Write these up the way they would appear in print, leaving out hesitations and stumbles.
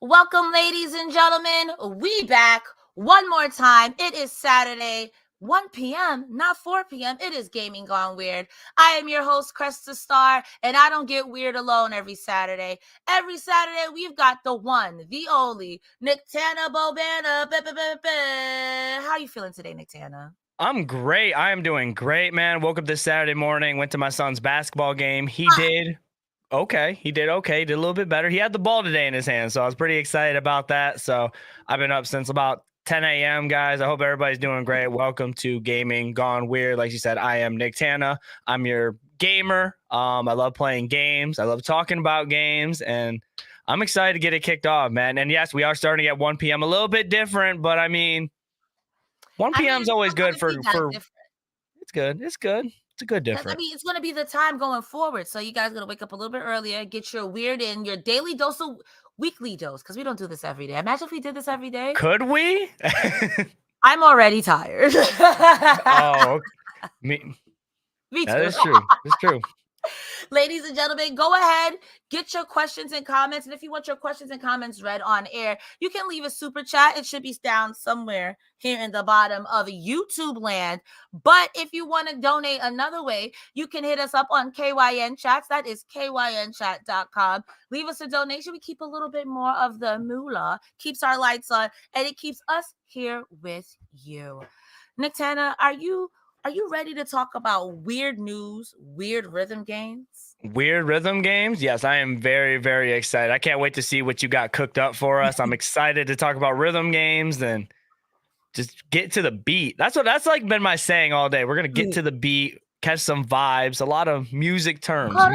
Welcome, ladies and gentlemen. We back one more time. It is Saturday, 1 p.m., not 4 p.m. It is Gaming Gone Weird. I am your host, Cresta Starr, and I don't get weird alone every Saturday. Every Saturday, we've got the one, the only, Nicktana Bobana. How are you feeling today, Nicktana? I'm great. I am doing great, man. Woke up this Saturday morning, went to my son's basketball game. He did okay. He did okay. Did a little bit better. He had the ball today in his hand, so I was pretty excited about that. So I've been up since about 10 a.m., guys. I hope everybody's doing great. Welcome to Gaming Gone Weird. Like you said, I am Nicktana. I'm your gamer. I love playing games. I love talking about games, and I'm excited to get it kicked off, man. And yes, we are starting at 1 p.m. A little bit different, but I mean, 1 p.m. is always good for it's good. It's good. It's a good difference. I mean, it's going to be the time going forward. So you guys got to wake up a little bit earlier, get your weird in, your daily dose of weekly dose, because we don't do this every day. Imagine if we did this every day. Could we? I'm already tired. Oh, me too. That is true. It's true. Ladies and gentlemen, go ahead, get your questions and comments. And if you want your questions and comments read on air, you can leave a super chat. It should be down somewhere here in the bottom of YouTube land. But if you want to donate another way, you can hit us up on KYN Chats. That is kynchat.com. Leave us a donation. We keep a little bit more of the moolah, keeps our lights on, and it keeps us here with you. Nicktana, are you ready to talk about weird news, weird rhythm games? Weird rhythm games? Yes, I am very, very excited. I can't wait to see what you got cooked up for us. I'm excited to talk about rhythm games and just get to the beat. That's like been my saying all day. We're going to get to the beat, catch some vibes, a lot of music terms. All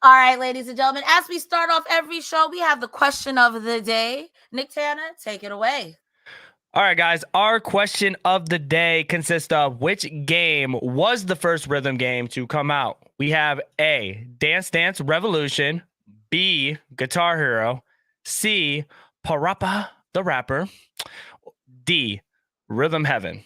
right, ladies and gentlemen, as we start off every show, we have the question of the day. Nicktana, take it away. All right, guys, our question of the day consists of which game was the first rhythm game to come out? We have A, Dance Dance Revolution, B, Guitar Hero, C, Parappa the Rapper, D, Rhythm Heaven.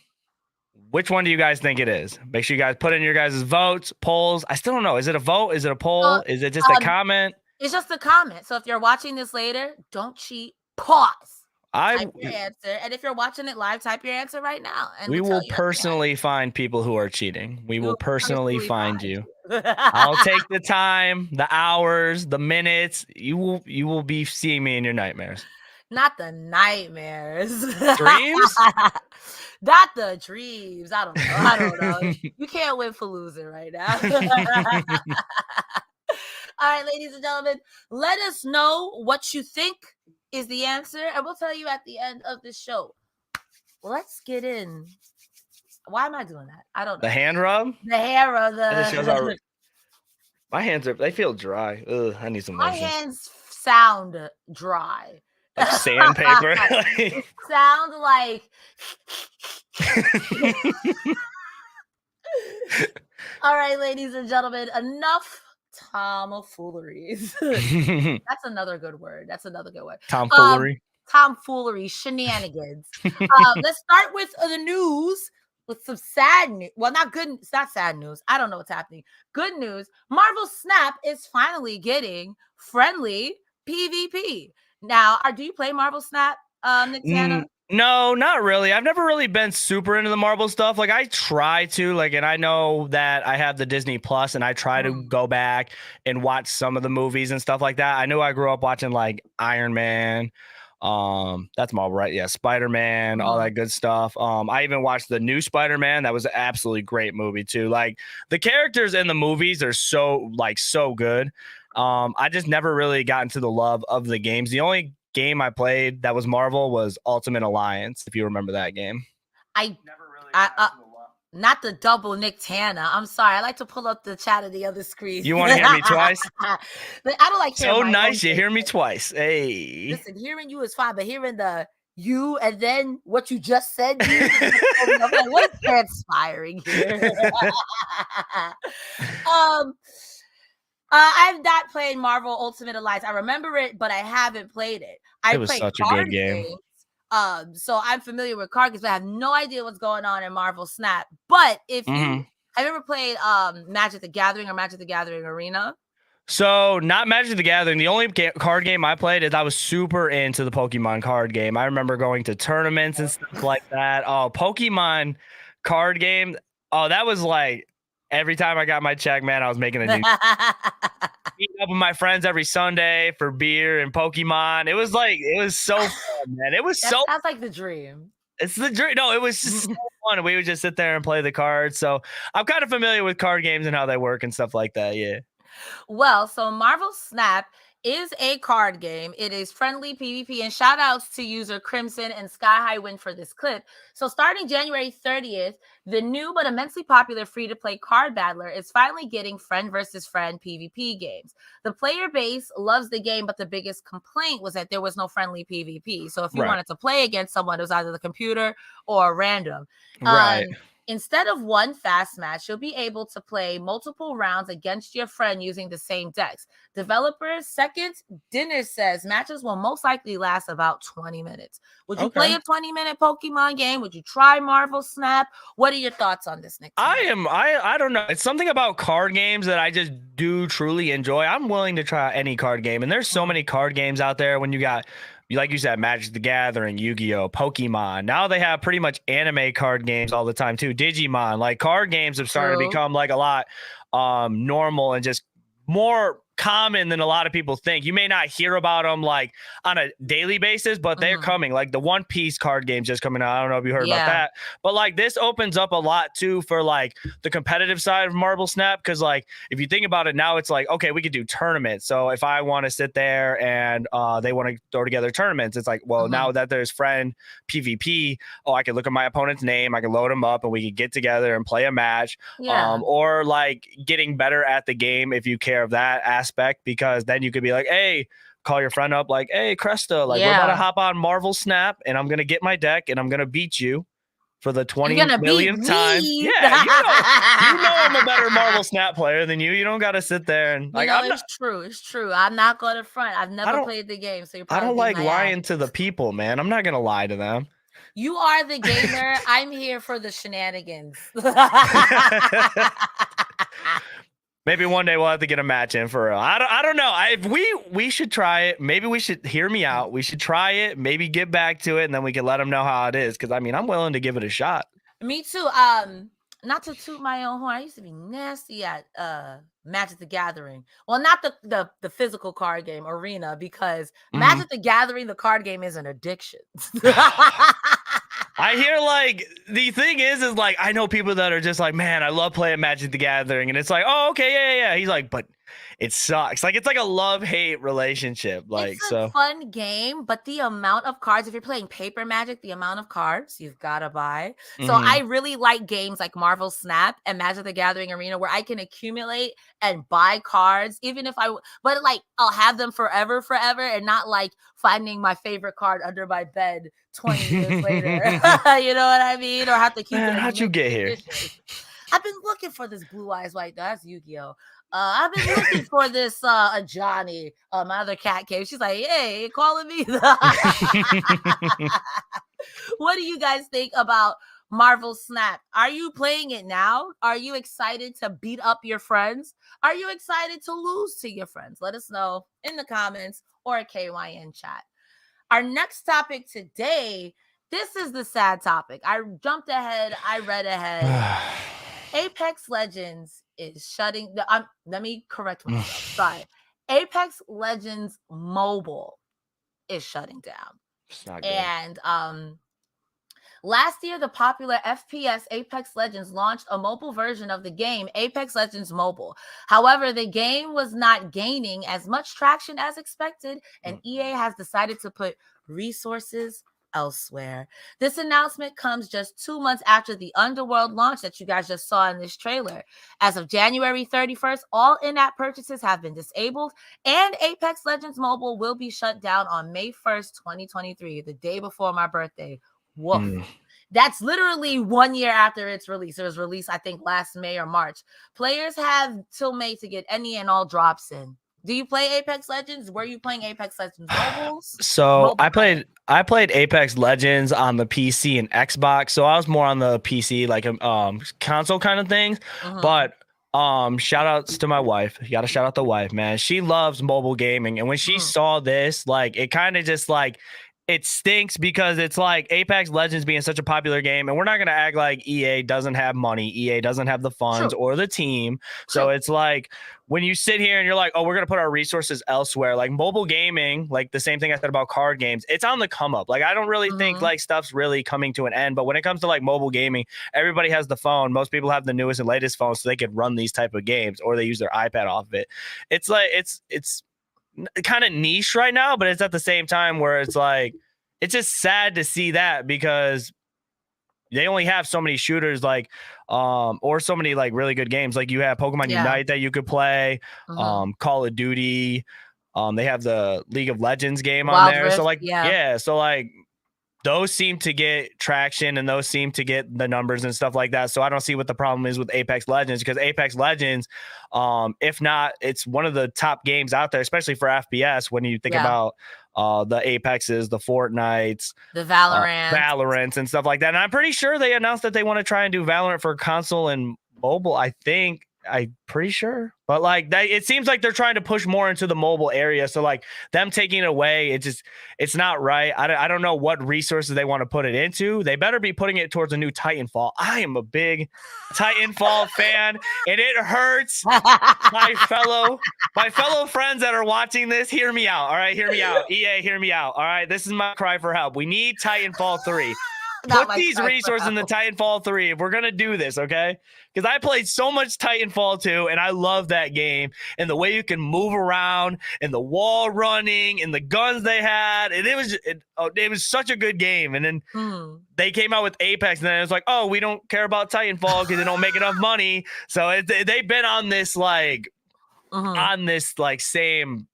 Which one do you guys think it is? Make sure you guys put in your guys' votes, polls. I still don't know. Is it a vote? Is it a poll? Is it just a comment? It's just a comment. So if you're watching this later, don't cheat. Pause. Type your answer, and if you're watching it live, type your answer right now. And we will personally find people who are cheating. We will personally find you. I'll take the time, the hours, the minutes. You will be seeing me in your nightmares. Not the nightmares. Dreams? Not the dreams. I don't know. You can't win for losing right now. All right, ladies and gentlemen, let us know what you think is the answer, and we'll tell you at the end of the show. Let's get in. Why am I doing that? I don't know. The hand rub? The hair rub. My hands they feel dry. Ugh, I need some lotion. My hands sound dry. Like sandpaper. It sounds like. All right, ladies and gentlemen, enough tomfooleries. That's another good word. Tomfoolery. Tomfoolery, shenanigans. Let's start with the news. With some sad news. Well, it's not sad news. I don't know what's happening. Good news. Marvel Snap is finally getting friendly PvP. Now, do you play Marvel Snap, Nicktana? No, not really. I've never really been super into the Marvel stuff. Like I try to, and I know that I have the Disney Plus and I try to go back and watch some of the movies and stuff like that. I know I grew up watching like Iron Man. That's Marvel, right? Yeah, Spider-Man, all that good stuff. I even watched the new Spider-Man. That was an absolutely great movie too. Like the characters in the movies are so good. I just never really got into the love of the games. The only game I played that was Marvel was Ultimate Alliance, if you remember that game. I never really not the double Nicktana. I'm sorry. I like to pull up the chat of the other screen. You want to hear me twice? I don't like hearing so nice. You hear me twice. Hey. Listen, hearing you is fine, but hearing the you and then what you just said, I'm like, what's transpiring here? I've not played Marvel Ultimate Alliance. I remember it, but I haven't played it. It was such a good game. So I'm familiar with card games, but I have no idea what's going on in Marvel Snap. But if you have ever played Magic the Gathering or Magic the Gathering Arena? So not Magic the Gathering. The only card game I played is I was super into the Pokemon card game. I remember going to tournaments and stuff like that. Oh, Pokemon card game. Oh, that was like every time I got my check, man, I was making a new meeting up with my friends every Sunday for beer and Pokemon. It was so fun, man. It was That so sounds like the dream. it's the dream. No, it was just so fun. We would just sit there and play the cards. So I'm kind of familiar with card games and how they work and stuff like that. Yeah. Well, so Marvel Snap is a card game. It is friendly PvP, and shout outs to user Crimson and Sky High Wind for this clip. So starting January 30th, the new but immensely popular free-to-play card battler is finally getting friend versus friend PvP games. The player base loves the game, but the biggest complaint was that there was no friendly PvP. So if you wanted to play against someone, it was either the computer or random. Right. Instead of one fast match, you'll be able to play multiple rounds against your friend using the same decks. Developers Second Dinner says matches will most likely last about 20 minutes. Would you play a 20-minute Pokemon game? Would you try Marvel Snap? What are your thoughts on this, Nick? I don't know. It's something about card games that I just do truly enjoy. I'm willing to try any card game. And there's so many card games out there when you got, like you said, Magic the Gathering, Yu-Gi-Oh, Pokemon. Now they have pretty much anime card games all the time too. Digimon, like card games have started to become like a lot normal and just more common than a lot of people think. You may not hear about them like on a daily basis, but they're coming. Like the One Piece card games just coming out. I don't know if you heard about that, but like this opens up a lot too for like the competitive side of Marble Snap. Cause like if you think about it now, it's like, okay, we could do tournaments. So if I want to sit there and they want to throw together tournaments, it's like, well, now that there's friend PvP, I can look at my opponent's name, I can load them up and we can get together and play a match. Or like getting better at the game if you care of that aspect, because then you could be like, hey, call your friend up like, hey, Cresta, like we're about to hop on Marvel Snap and I'm going to get my deck and I'm going to beat you for the 20 millionth time. Yeah, you know I'm a better Marvel Snap player than you. You don't got to sit there and like, it's true. I'm not going to front. I've never played the game, so I don't like lying to the people, man. I'm not going to lie to them. You are the gamer. I'm here for the shenanigans. Maybe one day we'll have to get a match in for real. I don't know. We should try it. Maybe we should hear me out. We should try it. Maybe get back to it, and then we can let them know how it is. Because I mean, I'm willing to give it a shot. Me too. Not to toot my own horn, I used to be nasty at Magic the Gathering. Well, not the physical card game Arena, because Magic the Gathering, the card game, is an addiction. I hear like the thing is like I know people that are just like, man, I love playing Magic the Gathering, and it's like, oh, okay, yeah. He's like, but it sucks. Like it's like a love-hate relationship. Like it's a fun game, but the amount of cards, if you're playing paper Magic, the amount of cards you've got to buy. So I really like games like Marvel Snap and Magic the Gathering Arena where I can accumulate and buy cards, even if but like I'll have them forever, and not like finding my favorite card under my bed 20 years later. You know what I mean? Or have to keep it. How'd you get here? I've been looking for this Blue Eyes White. That's Yu-Gi-Oh! I've been looking for this Johnny, my other cat cave. She's like, hey, calling me. What do you guys think about Marvel Snap? Are you playing it now? Are you excited to beat up your friends? Are you excited to lose to your friends? Let us know in the comments or a KYN chat. Our next topic today, this is the sad topic. I jumped ahead. I read ahead. Apex Legends is shutting. Let me correct myself. Sorry. Apex Legends Mobile is shutting down. It's not good. And last year, the popular FPS Apex Legends launched a mobile version of the game, Apex Legends Mobile. However, the game was not gaining as much traction as expected, and EA has decided to put resources elsewhere. This announcement comes just 2 months after the Underworld launch that you guys just saw in this trailer. As of January 31st, all in-app purchases have been disabled, and Apex Legends Mobile will be shut down on May 1st, 2023, the day before my birthday. Woof. That's literally 1 year after its release. It was released, I think, last May or March. Players have till May to get any and all drops in. Do you play Apex Legends? Were you playing Apex Legends mobiles? So I played Apex Legends on the PC and Xbox. So I was more on the PC, like console kind of things. But Shout outs to my wife. You gotta shout out the wife, man. She loves mobile gaming. And when she saw this, like it kind of just like it stinks because it's like Apex Legends being such a popular game, and we're not gonna act like EA doesn't have money, EA doesn't have the funds or the team. So it's like when you sit here and you're like, oh, we're gonna put our resources elsewhere, like mobile gaming, like the same thing I said about card games, it's on the come up. Like I don't really think like stuff's really coming to an end, but when it comes to like mobile gaming, everybody has the phone. Most people have the newest and latest phones so they could run these type of games, or they use their iPad off of it. It's like it's kind of niche right now, but it's at the same time where it's like it's just sad to see that because they only have so many shooters like or so many like really good games. Like you have Pokemon Unite that you could play, Call of Duty, they have the League of Legends game on there. Rift, so like so like those seem to get traction and those seem to get the numbers and stuff like that. So I don't see what the problem is with Apex Legends, because Apex Legends, if not, it's one of the top games out there, especially for FPS. When you think about the Apexes, the Fortnites, the Valorants and stuff like that. And I'm pretty sure they announced that they want to try and do Valorant for console and mobile. I'm pretty sure, but like that, it seems like they're trying to push more into the mobile area. So like them taking it away, it's not right. I don't know what resources they want to put it into. They better be putting it towards a new Titanfall. I am a big Titanfall fan, and it hurts. my fellow friends that are watching this, hear me out. All right, hear me out. EA, hear me out. All right, this is my cry for help. We need Titanfall 3. Put these resources in the Titanfall 3 if we're going to do this, okay? Because I played so much Titanfall 2, and I love that game. And the way you can move around, and the wall running, and the guns they had. And it was such a good game. And then they came out with Apex, and then it was like, oh, we don't care about Titanfall because they don't make enough money. So they've been on this, like, same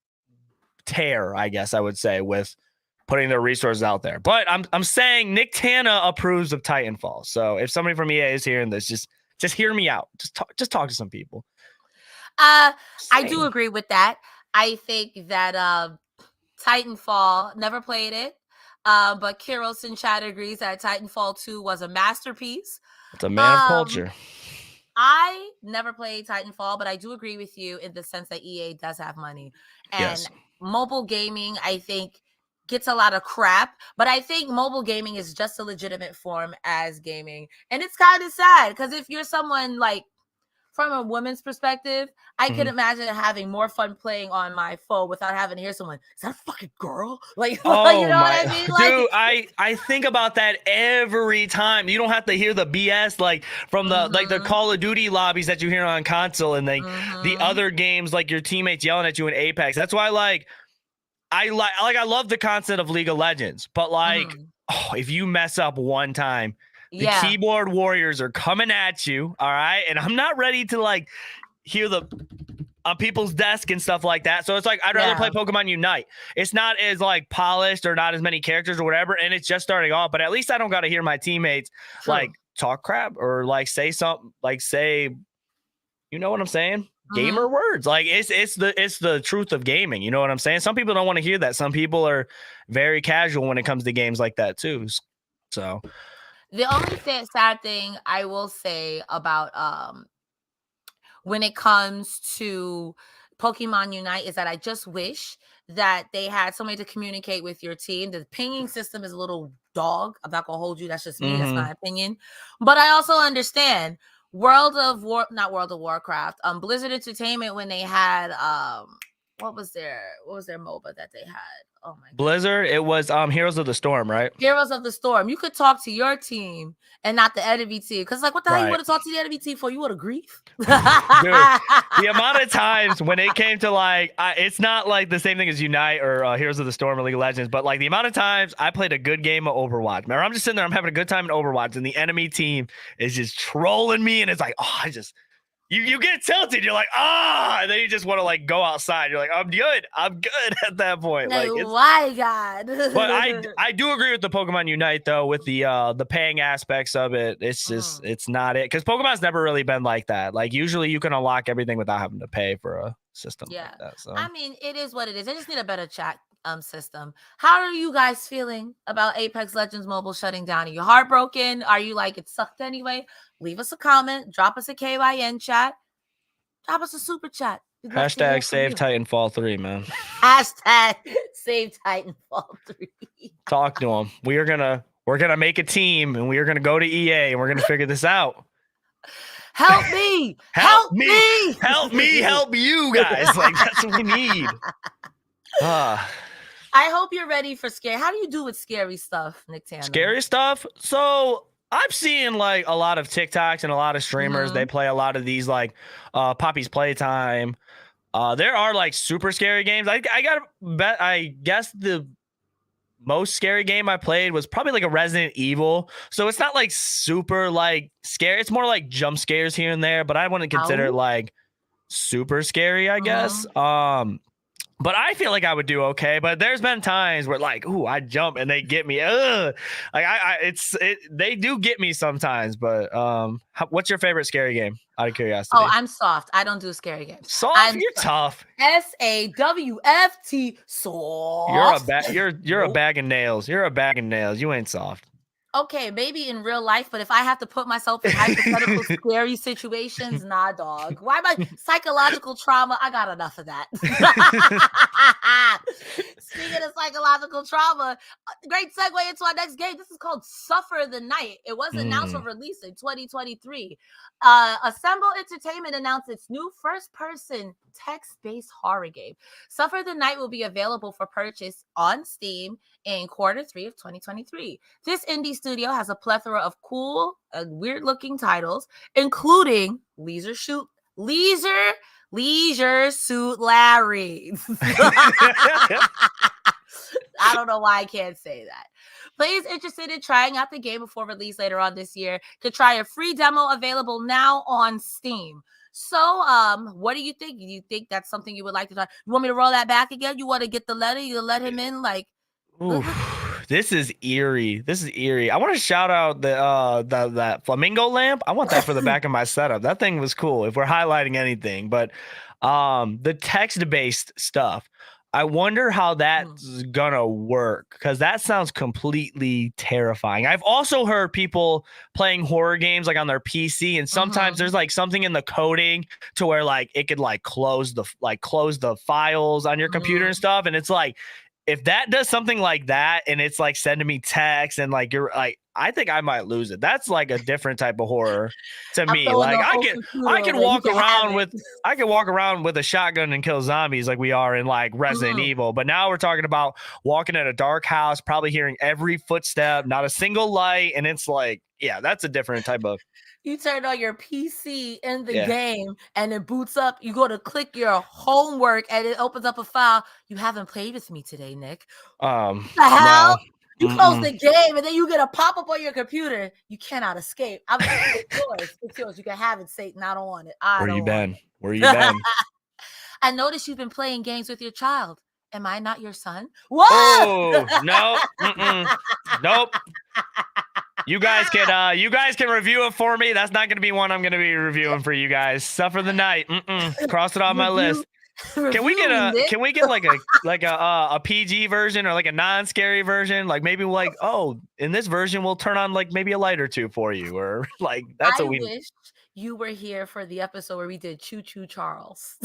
tear, I guess I would say, with putting their resources out there. But I'm saying Nicktana approves of Titanfall. So if somebody from EA is hearing this, just hear me out. Just talk to some people. I do agree with that. I think that Titanfall, never played it, but Kiros in chat agrees that Titanfall 2 was a masterpiece. It's a man of culture. I never played Titanfall, but I do agree with you in the sense that EA does have money. And mobile gaming, I think, gets a lot of crap, but I think mobile gaming is just a legitimate form as gaming. And it's kind of sad because if you're someone like, from a woman's perspective, I can imagine having more fun playing on my phone without having to hear someone, is that a fucking girl? Like, oh, you know what I mean? Like, dude, I think about that every time. You don't have to hear the BS like from the like the Call of Duty lobbies that you hear on console and like the other games, like your teammates yelling at you in Apex. That's why I love the concept of League of Legends, but like, if you mess up one time, the keyboard warriors are coming at you. All right. And I'm not ready to like hear the on people's desk and stuff like that. So it's like, I'd rather play Pokemon Unite. It's not as like polished or not as many characters or whatever. And it's just starting off, but at least I don't got to hear my teammates like talk crap or like say something, like say, you know what I'm saying? Gamer words. Like it's the truth of gaming. You know what I'm saying? Some people don't want to hear that. Some people are very casual when it comes to games like that too. So the only sad thing I will say about when it comes to Pokemon Unite is that I just wish that they had somebody to communicate with your team. The pinging system is a little dog. I'm not gonna hold you. That's just me. That's my opinion. But I also understand not World of Warcraft, Blizzard Entertainment, when they had what was their MOBA that they had? Oh my God. Blizzard, it was Heroes of the Storm, right? Heroes of the Storm. You could talk to your team and not the enemy team. Because like, what the hell you want to talk to the enemy team for? You want to grief? Dude, the amount of times when it came to like, it's not like the same thing as Unite or Heroes of the Storm or League of Legends, but like the amount of times I played a good game of Overwatch. Remember, I'm just sitting there, I'm having a good time in Overwatch, and the enemy team is just trolling me, and it's like, oh, you get tilted. You're like, and then you just want to like go outside. You're like, I'm good at that point. Like, why, God? But I do agree with the Pokemon Unite though, with the paying aspects of it. It's just it's not it, because Pokemon's never really been like that. Like usually you can unlock everything without having to pay for a system like that. So I mean, it is what it is. I just need a better chat system. How are you guys feeling about Apex Legends Mobile shutting down? Are you heartbroken? Are you like, it sucked anyway? Leave us a comment, drop us a KYN chat. Drop us a super chat. Hashtag save Titanfall 3, man. Hashtag save Titanfall 3. Talk to him. We're gonna make a team and we are gonna go to EA and we're gonna figure this out. Help me! Help me! Help me! Help you guys! Like that's what we need. I hope you're ready for scary. How do you do with scary stuff, Nicktana? Scary stuff? So I've seen like a lot of TikToks and a lot of streamers. They play a lot of these like Poppy's Playtime. There are like super scary games. I gotta bet. I guess the most scary game I played was probably like a Resident Evil. So it's not like super like scary. It's more like jump scares here and there, but I wouldn't consider it like super scary, I guess. But I feel like I would do okay. But there's been times where like, ooh, I jump and they get me. Like they do get me sometimes. But what's your favorite scary game? Out of curiosity. Oh, I'm soft. I don't do scary games. Soft? You're tough. SAWFT. Soft. You're a bag of nails. You're a bag of nails. You ain't soft. Okay, maybe in real life, but if I have to put myself in hypothetical scary situations, nah, dog. Why am I psychological trauma? I got enough of that. Speaking of psychological trauma, great segue into our next game. This is called Suffer the Night. It was announced for release in 2023. Assemble Entertainment announced its new first-person text-based horror game. Suffer the Night will be available for purchase on Steam in Q3 of 2023. This indie studio has a plethora of cool and weird-looking titles, including Leisure Suit Larry. I don't know why I can't say that. Players interested in trying out the game before release later on this year could try a free demo available now on Steam. So, what do you think? Do you think that's something you would like to try? You want me to roll that back again? You want to get the letter? You let him in? Like, this is eerie. I want to shout out that flamingo lamp. I want that for the back of my setup. That thing was cool. If we're highlighting anything, but the text-based stuff. I wonder how that's gonna work because that sounds completely terrifying. I've also heard people playing horror games like on their PC, and sometimes there's like something in the coding to where like it could like close the files on your computer and stuff. And it's like if that does something like that and it's like sending me text and like you're like, I think I might lose it. That's like a different type of horror to me. Like I can walk around with a shotgun and kill zombies like we are in like Resident Evil. But now we're talking about walking in a dark house, probably hearing every footstep, not a single light. And it's like, yeah, that's a different type of. You turn on your PC in the game and it boots up. You go to click your homework and it opens up a file. You haven't played with me today, Nick. The hell? No. You close the game and then you get a pop-up on your computer. You cannot escape. It's yours. It's yours. You can have it, Satan. I don't want it. Where you been? I noticed you've been playing games with your child. Am I not your son? Whoa! Oh, no. Nope. You guys can review it for me. That's not going to be one I'm going to be reviewing for you guys. Suffer the Night. Cross it off my list. Can we get like a PG version or like a non-scary version? Like maybe like, oh, in this version we'll turn on like maybe a light or two for you, or like that's what we wish you were here for the episode where we did Choo Choo Charles.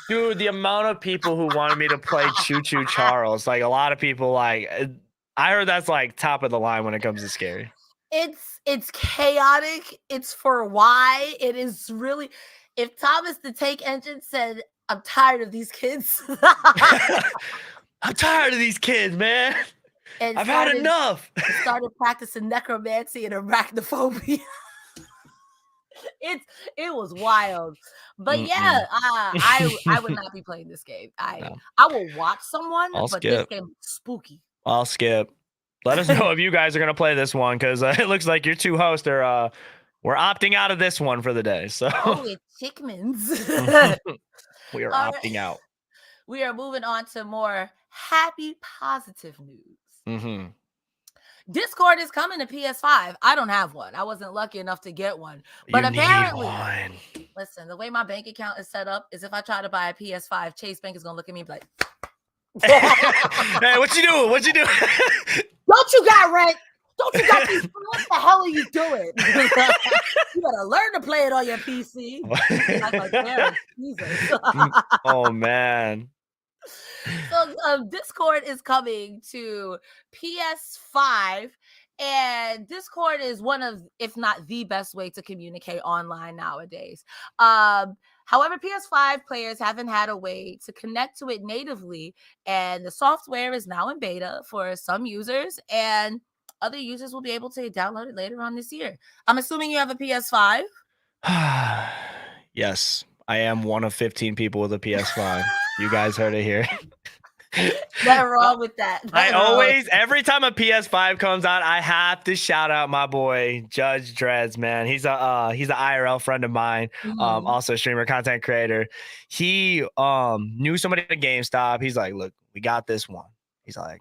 Dude, the amount of people who wanted me to play Choo Choo Charles, like a lot of people, like I heard that's like top of the line when it comes to scary. It's chaotic. It's for why. It is really. If Thomas the Tank Engine said, "I'm tired of these kids," I'm tired of these kids, man. I've had enough. Started practicing necromancy and arachnophobia. It was wild, but I would not be playing this game. I will watch someone, this game is spooky. I'll skip. Let us know if you guys are gonna play this one because it looks like your two hosts are we're opting out of this one for the day. So it's Chickmans. We are opting out. We are moving on to more happy, positive news. Discord is coming to PS5. I don't have one. I wasn't lucky enough to get one. But apparently, listen, the way my bank account is set up is if I try to buy a PS5, Chase Bank is going to look at me and be like, hey, what you doing? Don't you got rent? Don't you got these? What the hell are you doing? You better learn to play it on your PC. Like a parent, Jesus. Oh man. So Discord is coming to PS5, and Discord is one of, if not the best way to communicate online nowadays. However, PS5 players haven't had a way to connect to it natively, and the software is now in beta for some users, and other users will be able to download it later on this year. I'm assuming you have a PS5. Yes, I am one of 15 people with a PS5. You guys heard it here. Nothing wrong with that. Every time a PS5 comes out, I have to shout out my boy Judge Dreads, man. He's an IRL friend of mine, also a streamer, content creator. He knew somebody at GameStop. He's like, look, we got this one. He's like,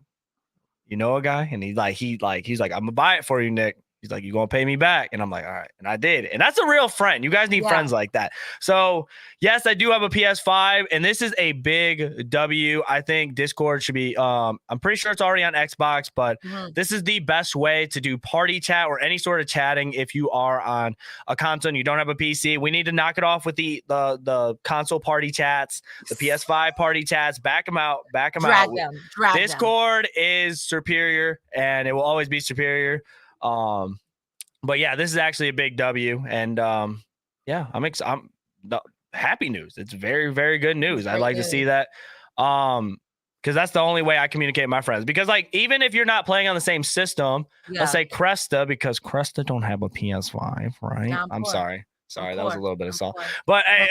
you know a guy? And he's like, I'm gonna buy it for you, Nick. He's like, you gonna pay me back? And I'm like, all right. And I did. And that's a real friend. You guys need friends like that. So yes, I do have a PS5, and this is a big W. I think Discord should be, I'm pretty sure it's already on Xbox, but this is the best way to do party chat or any sort of chatting if you are on a console and you don't have a PC. We need to knock it off with the console party chats, the PS5 party chats, back them out. Drag them. Discord is superior, and it will always be superior. But yeah, this is actually a big W, and yeah, I'm happy news. It's very, very good news. I'd like to see that, because that's the only way I communicate with my friends. Because like, even if you're not playing on the same system, let's say Cresta, because Cresta don't have a PS5, right? Nah, I'm sorry, that was a little bit of salt, but hey.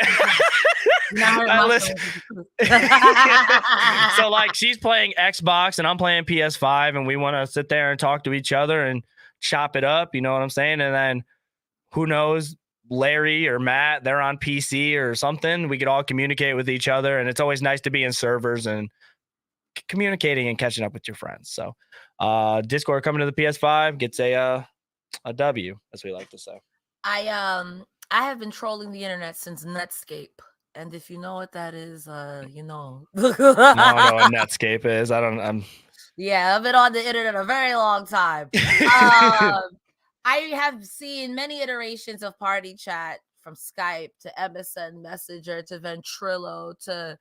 So like, she's playing Xbox and I'm playing PS5, and we want to sit there and talk to each other and chop it up, you know what I'm saying? And then who knows, Larry or Matt, they're on PC or something. We could all communicate with each other, and it's always nice to be in servers and communicating and catching up with your friends. So Discord coming to the PS5 gets a W, as we like to say. I have been trolling the internet since Netscape. And if you know what that is, you know. No, I know what Netscape is. Yeah, I've been on the internet a very long time. I have seen many iterations of party chat, from Skype to MSN Messenger to Ventrilo to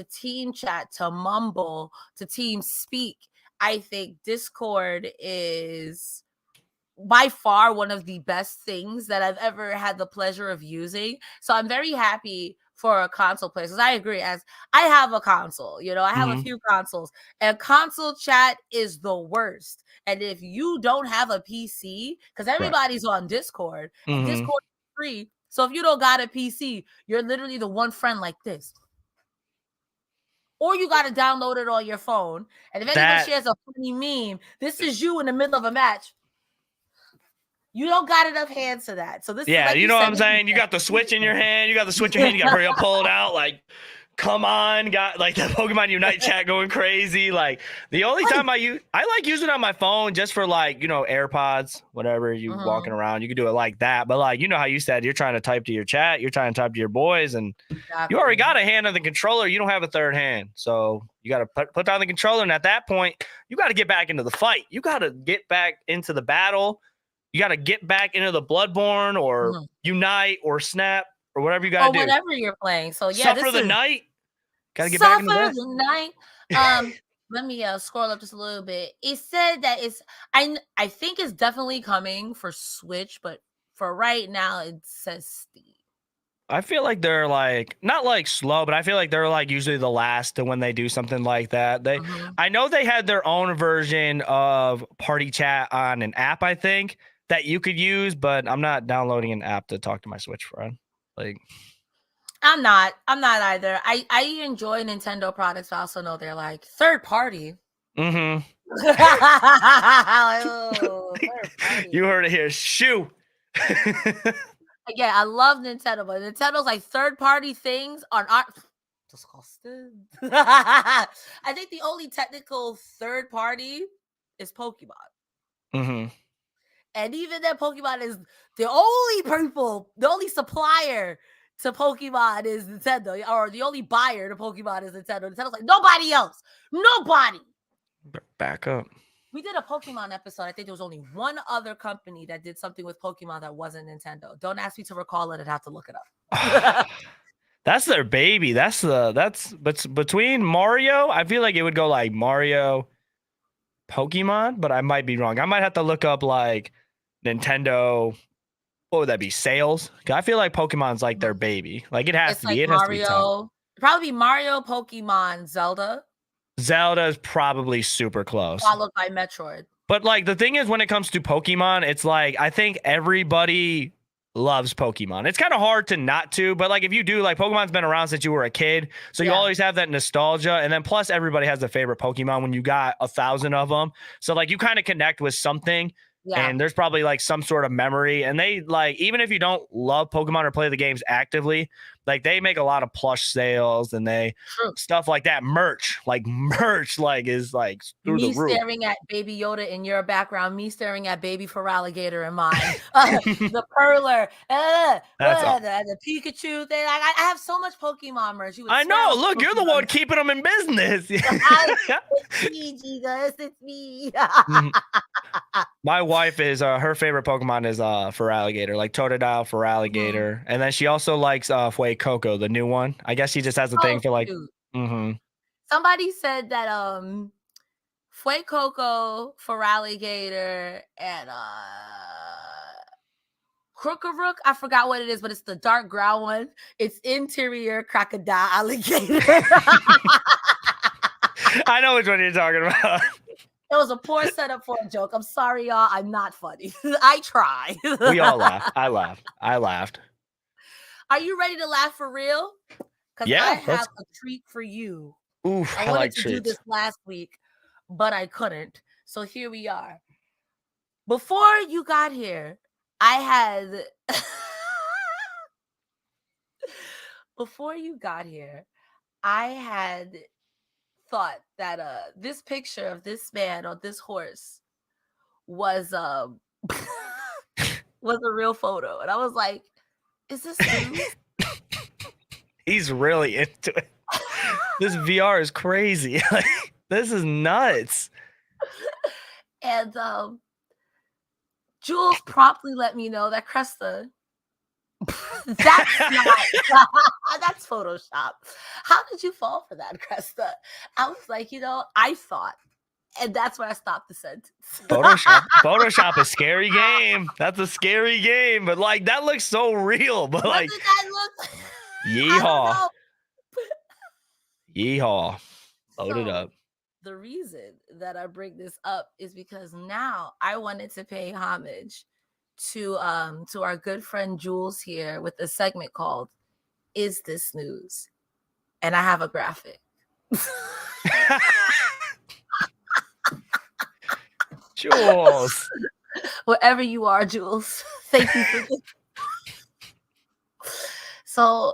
Team Chat to Mumble to Team Speak. I think Discord is by far one of the best things that I've ever had the pleasure of using. So I'm very happy for a console player, because I agree, as I have a console, you know, I have a few consoles, and console chat is the worst. And if you don't have a PC, because everybody's on Discord, and Discord is free, so if you don't got a PC, you're literally the one friend like this. Or you got to download it on your phone, and if anyone shares a funny meme, this is you in the middle of a match. You don't got enough hands to that. So this is like, you know what I'm saying? You got the Switch in your hand. You got to hurry up, pull it out. Like, come on, got like the Pokemon Unite chat going crazy. Like, the only time I like using it on my phone just for, like, you know, AirPods, whatever, you walking around, you can do it like that. But like, you know how you said you're trying to type to your chat, you're trying to type to your boys, and you already got a hand on the controller. You don't have a third hand. So you got to put down the controller. And at that point, you got to get back into the fight. You got to get back into the battle. You got to get back into the Bloodborne or Unite or Snap or whatever you got to do. Or whatever you're playing. So yeah, Suffer the night. Got to get back into that. Suffer the night. Let me scroll up just a little bit. It said that it's, I think it's definitely coming for Switch, but for right now it says Steam. I feel like they're like, not like slow, but I feel like they're like usually the last to when they do something like that. I know they had their own version of party chat on an app, I think, that you could use, but I'm not downloading an app to talk to my Switch friend. Like, I'm not either. I enjoy Nintendo products, but I also know they're like third party. You heard it here. Shoo. Yeah, I love Nintendo, but Nintendo's like third party things are not disgusting. I think the only technical third party is Pokemon. And even that Pokemon is the only supplier to Pokemon is Nintendo, or the only buyer to Pokemon is Nintendo. Nintendo's like, nobody else. Nobody. Back up. We did a Pokemon episode. I think there was only one other company that did something with Pokemon that wasn't Nintendo. Don't ask me to recall it. I'd have to look it up. That's their baby. That's between Mario. I feel like it would go like Mario, Pokemon, but I might be wrong. I might have to look up like Nintendo. What would that be? Sales? I feel like Pokemon's like their baby. Like it has to be. It has to be top. Probably Mario, Pokemon, Zelda. Zelda is probably super close. Followed by Metroid. But like the thing is, when it comes to Pokemon, it's like I think everybody loves Pokemon. It's kind of hard to not to, but like if you do, like Pokemon's been around since you were a kid, so you always have that nostalgia. And then plus everybody has a favorite Pokemon when you got 1,000 of them. So like you kind of connect with something. Yeah. And there's probably like some sort of memory. And they like, even if you don't love Pokemon or play the games actively, like they make a lot of plush sales and they stuff like that. Merch is like through the roof. Me staring at Baby Yoda in your background, me staring at Baby Feraligatr in mine. The Perler, the Pikachu thing. Like, I have so much Pokemon merch. I know. Look, you're the one keeping them in business. It's me, Jesus. It's me. My wife is her favorite Pokemon is Feraligatr, like Totodile, Feraligatr, and then she also likes Fuecoco, the new one. I guess she just has a thing for like. Somebody said that Fuecoco, Feraligatr, and Crookarook. I forgot what it is, but it's the dark brown one. It's interior crocodile alligator. I know which one you're talking about. It was a poor setup for a joke. I'm sorry, y'all. I'm not funny. I try. We all laughed. I laughed. Are you ready to laugh for real? Because I have a treat for you. Oof, I wanted to do this last week, but I couldn't. So here we are. Before you got here, Before you got here, I had thought that this picture of this man on this horse was was a real photo, and I was like, "Is this true?" He's really into it. This VR is crazy. Like, this is nuts. And Jules promptly let me know that Cresta. That's not that's Photoshop. How did you fall for that, Cresta? I was like, I thought, and that's where I stopped the sentence. Photoshop a scary game. That's a scary game, but like that looks so real. But like, that look? Yeehaw. Yeehaw. Load it up. The reason that I bring this up is because now I wanted to pay homage to our good friend Jules here with a segment called "Is This News?" And I have a graphic. Jules. Wherever you are, Jules. Thank you for this. So,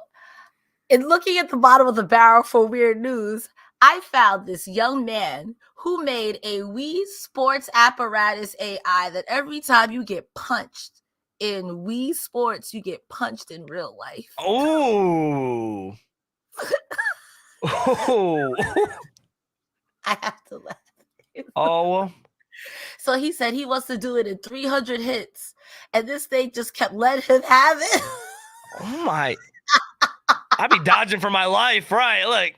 in looking at the bottom of the barrel for weird news, I found this young man who made a Wii Sports apparatus AI that every time you get punched in Wii Sports, you get punched in real life. Oh. Oh. I have to laugh. Oh. So he said he wants to do it in 300 hits, and this thing just kept letting him have it. Oh my. I'd be dodging for my life, right? Like,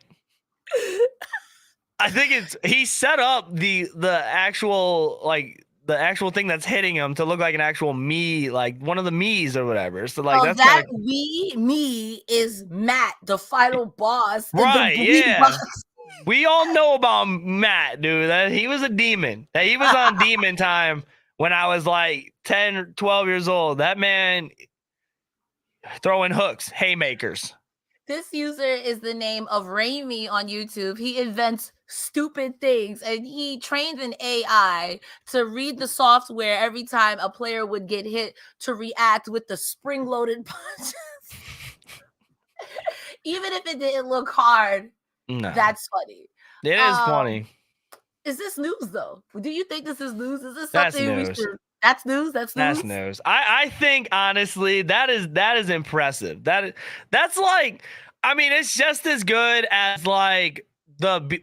I think he set up the actual thing that's hitting him to look like an actual me, like one of the me's or whatever. So like that me is Matt, the final boss. Right? Yeah. Box. We all know about Matt, dude. That he was a demon. That he was on demon time when I was like 10 or 12 years old. That man throwing hooks, haymakers. This user is the name of Raimi on YouTube. He invents stupid things, and he trains an AI to read the software every time a player would get hit to react with the spring-loaded punches. Even if it didn't look hard, that's funny. It is funny. Is this news, though? Do you think this is news? Is this something we should... That's news. That's news. I think honestly that is impressive. That's like, I mean, it's just as good as like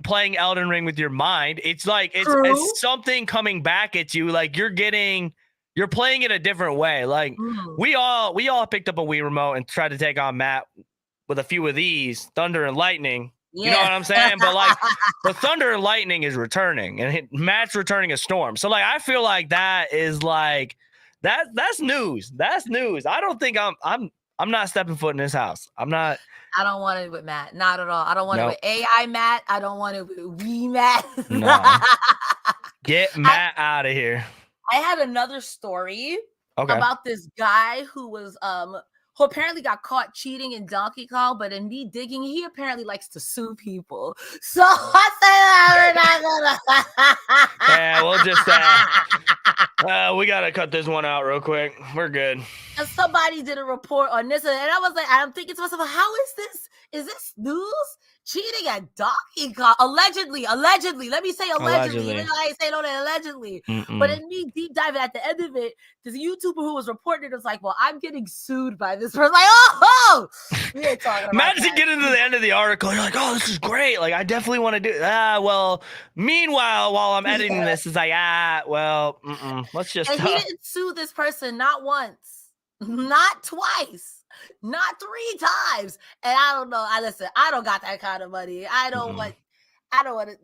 playing Elden Ring with your mind. It's like it's something coming back at you. Like you're playing it a different way. Like we all picked up a Wii remote and tried to take on Matt with a few of these Thunder and Lightning. Yeah. You know what I'm saying? But like the Thunder and Lightning is returning, and Matt's returning a Storm. So like I feel like that is like that's news. That's news. I don't think I'm not stepping foot in this house. I'm not. I don't want it with Matt. Not at all. I don't want it with AI Matt. I don't want it with Wii Matt. No. Get Matt out of here. I had another story about this guy who was who apparently got caught cheating in Donkey Kong, but in me digging, he apparently likes to sue people. So I said, yeah, we'll just we gotta cut this one out real quick. We're good. And somebody did a report on this, and I was like, I'm thinking to myself, how is this? Is this news? Cheating at Donkey Kong, allegedly. Let me say allegedly. I ain't saying no allegedly. But in me deep diving at the end of it, this YouTuber who was reporting it was like, well, I'm getting sued by this person. Like, oh, we ain't talking about imagine that. getting to the end of the article, you're like, oh, this is great. Like, I definitely want to do well, meanwhile, while I'm editing this, it's like, let's just. And he didn't sue this person not once, not twice. Not 3 times. And I don't know. Listen, I don't got that kind of money. I don't want it.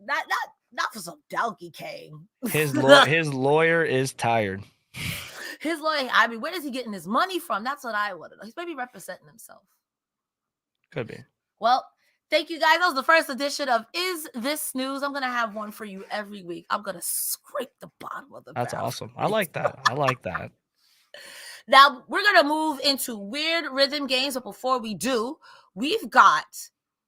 Not for some Donkey Kong. His lawyer is tired. His lawyer, I mean, where is he getting his money from? That's what I want to know. He's maybe representing himself. Could be. Well, thank you guys. That was the first edition of Is This News? I'm going to have one for you every week. I'm going to scrape the bottom of the barrel. That's awesome. I like that. Now, we're going to move into weird rhythm games, but before we do, we've got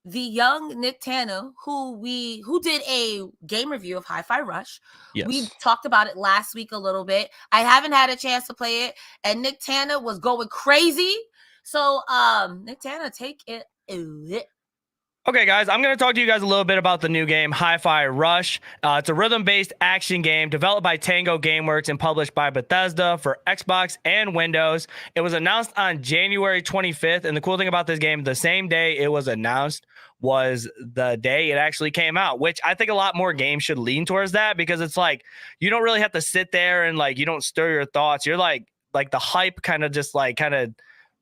the young Nicktana, who did a game review of Hi-Fi Rush. Yes. We talked about it last week a little bit. I haven't had a chance to play it, and Nicktana was going crazy. So, Nicktana, take it away. Okay, guys, I'm going to talk to you guys a little bit about the new game, Hi-Fi Rush. It's a rhythm-based action game developed by Tango Gameworks and published by Bethesda for Xbox and Windows. It was announced on January 25th, and the cool thing about this game, the same day it was announced was the day it actually came out, which I think a lot more games should lean towards that, because it's like you don't really have to sit there and like you don't stir your thoughts. You're like the hype kind of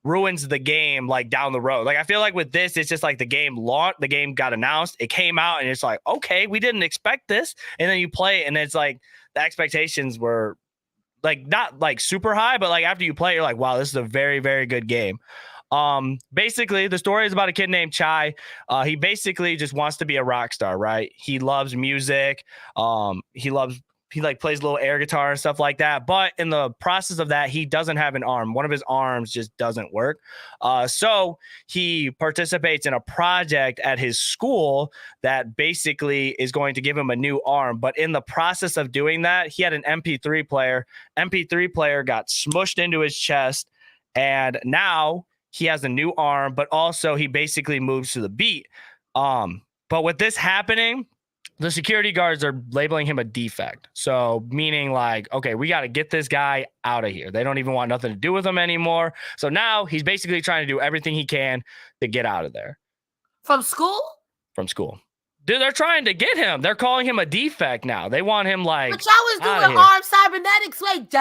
ruins the game like down the road. Like I feel like with this, it's just like the game got announced, it came out, and it's like, okay, we didn't expect this, and then you play it, and it's like the expectations were like not like super high, but like after you play, you're like, wow, this is a very, very good game. Basically the story is about a kid named Chai. He basically just wants to be a rock star, right? He loves music. He like plays a little air guitar and stuff like that. But in the process of that, he doesn't have an arm. One of his arms just doesn't work. So he participates in a project at his school that basically is going to give him a new arm. But in the process of doing that, he had an MP3 player. MP3 player got smushed into his chest, and now he has a new arm, but also he basically moves to the beat. But with this happening, the security guards are labeling him a defect. So meaning like, okay, we got to get this guy out of here. They don't even want nothing to do with him anymore. So now he's basically trying to do everything he can to get out of there. From school? From school. Dude, they're trying to get him. They're calling him a defect now. They want him like. But y'all was doing armed cybernetics. Wait,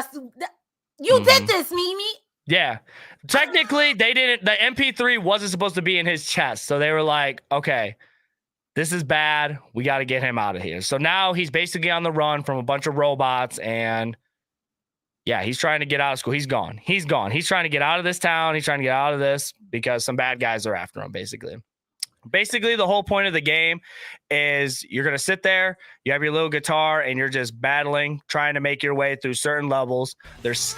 you did this, Mimi. Yeah. Technically, they didn't. The MP3 wasn't supposed to be in his chest. So they were like, okay, this is bad. We got to get him out of here. So now he's basically on the run from a bunch of robots. And yeah, he's trying to get out of school. He's gone. He's trying to get out of this town. He's trying to get out of this because some bad guys are after him, basically. Basically, the whole point of the game is you're going to sit there, you have your little guitar, and you're just battling, trying to make your way through certain levels. There's...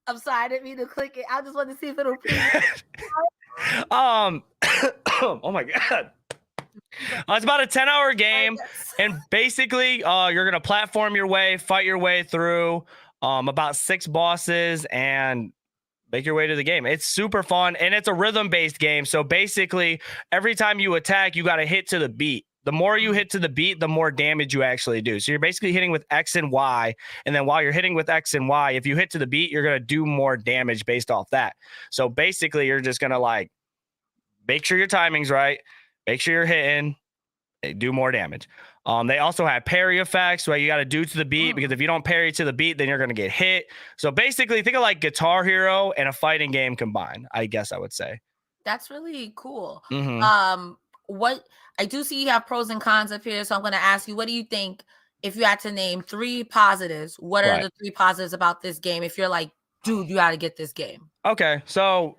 I'm sorry, I didn't mean to click it. I just wanted to see if it'll oh my God. It's about a 10-hour game, and basically you're going to platform your way, fight your way through about 6 bosses, and make your way to the game. It's super fun, and it's a rhythm-based game. So basically, every time you attack, you got to hit to the beat. the more you hit to the beat, the more damage you actually do. So you're basically hitting with X and Y. And then while you're hitting with X and Y, if you hit to the beat, you're going to do more damage based off that. So basically, you're just going to like make sure your timing's right, make sure you're hitting, do more damage. They also have parry effects, right? You got to do to the beat because if you don't parry to the beat, then you're going to get hit. So basically, think of like Guitar Hero and a fighting game combined, I guess I would say. That's really cool. Mm-hmm. What I do see you have pros and cons up here, so I'm going to ask you, what do you think if you had to name 3 positives? What are the 3 positives about this game? If you're like, dude, you got to get this game. Okay, so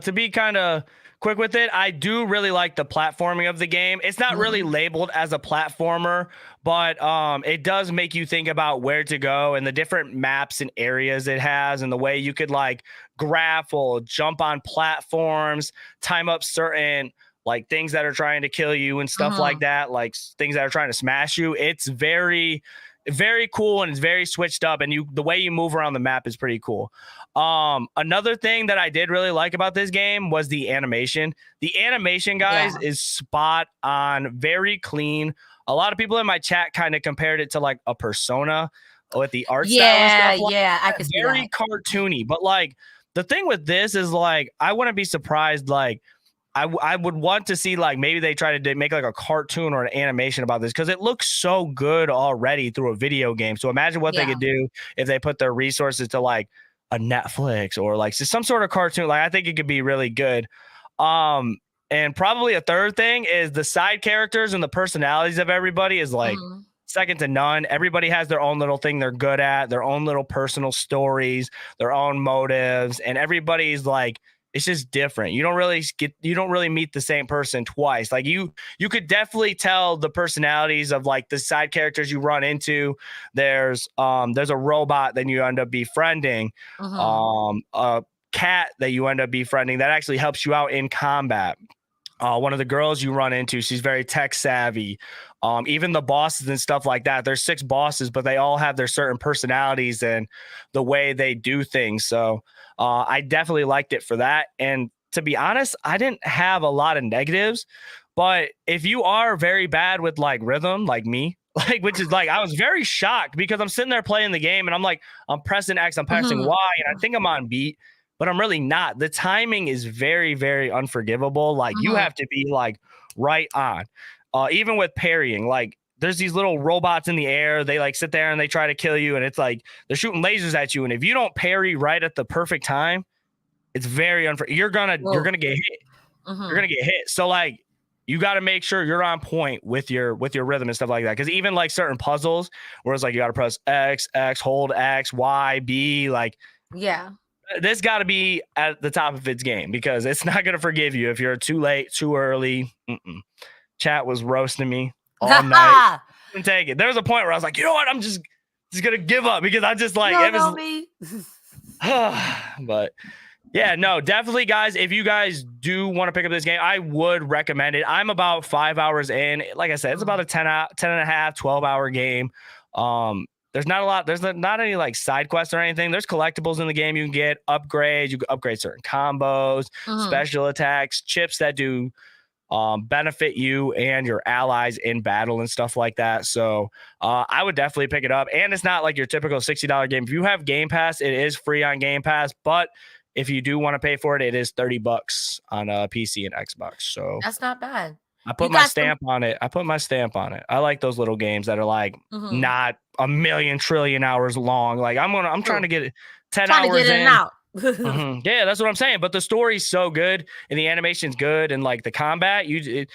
to be kind of quick with it, I do really like the platforming of the game. It's not really labeled as a platformer, but it does make you think about where to go and the different maps and areas it has and the way you could like grapple, jump on platforms, time up certain like things that are trying to kill you and stuff like that, like things that are trying to smash you. It's very, very cool and it's very switched up, and the way you move around the map is pretty cool. Another thing that I did really like about this game was the animation. The animation, guys, is spot on, very clean. A lot of people in my chat kind of compared it to like a Persona with the art style and stuff. I could see very that. cartoony, but like the thing with this is like I wouldn't be surprised like I would want to see like maybe they try to make like a cartoon or an animation about this because it looks so good already through a video game. So imagine what they could do if they put their resources to like a Netflix or like some sort of cartoon. Like I think it could be really good. And probably a third thing is the side characters and the personalities of everybody is like second to none. Everybody has their own little thing they're good at, their own little personal stories, their own motives, and everybody's like, it's just different. You don't really meet the same person twice. Like you could definitely tell the personalities of like the side characters you run into. There's a robot that you end up befriending, a cat that you end up befriending that actually helps you out in combat. One of the girls you run into, she's very tech savvy. Even the bosses and stuff like that. There's 6 bosses, but they all have their certain personalities and the way they do things. So I definitely liked it for that. And to be honest, I didn't have a lot of negatives. But if you are very bad with like rhythm, like me, like which is like I was very shocked because I'm sitting there playing the game and I'm like, I'm pressing X, I'm pressing Y, and I think I'm on beat. But I'm really not. The timing is very, very unforgivable. Like you have to be like right on. Even with parrying, like there's these little robots in the air. They like sit there and they try to kill you. And it's like they're shooting lasers at you. And if you don't parry right at the perfect time, it's very unfair. You're gonna get hit. You're gonna get hit. So like you got to make sure you're on point with your rhythm and stuff like that. Because even like certain puzzles where it's like you got to press X, hold X, Y, B, like this got to be at the top of its game because it's not going to forgive you if you're too late, too early. Chat was roasting me all night. Couldn't take it. There was a point where I was like, you know what? I'm just going to give up because I just like, it was me. But yeah, no, definitely guys. If you guys do want to pick up this game, I would recommend it. I'm about 5 hours in. Like I said, it's about a 10 and a half, 12-hour game. There's not a lot. There's not any like side quests or anything. There's collectibles in the game. You can get upgrades. You can upgrade certain combos, special attacks, chips that do benefit you and your allies in battle and stuff like that. So I would definitely pick it up. And it's not like your typical $60 game. If you have Game Pass, it is free on Game Pass. But if you do want to pay for it, it is $30 on PC and Xbox. So that's not bad. I put my stamp on it. I like those little games that are like not a million trillion hours long. Like I'm trying to get 10 hours in. Out. Yeah, that's what I'm saying. But the story's so good and the animation's good and like the combat, it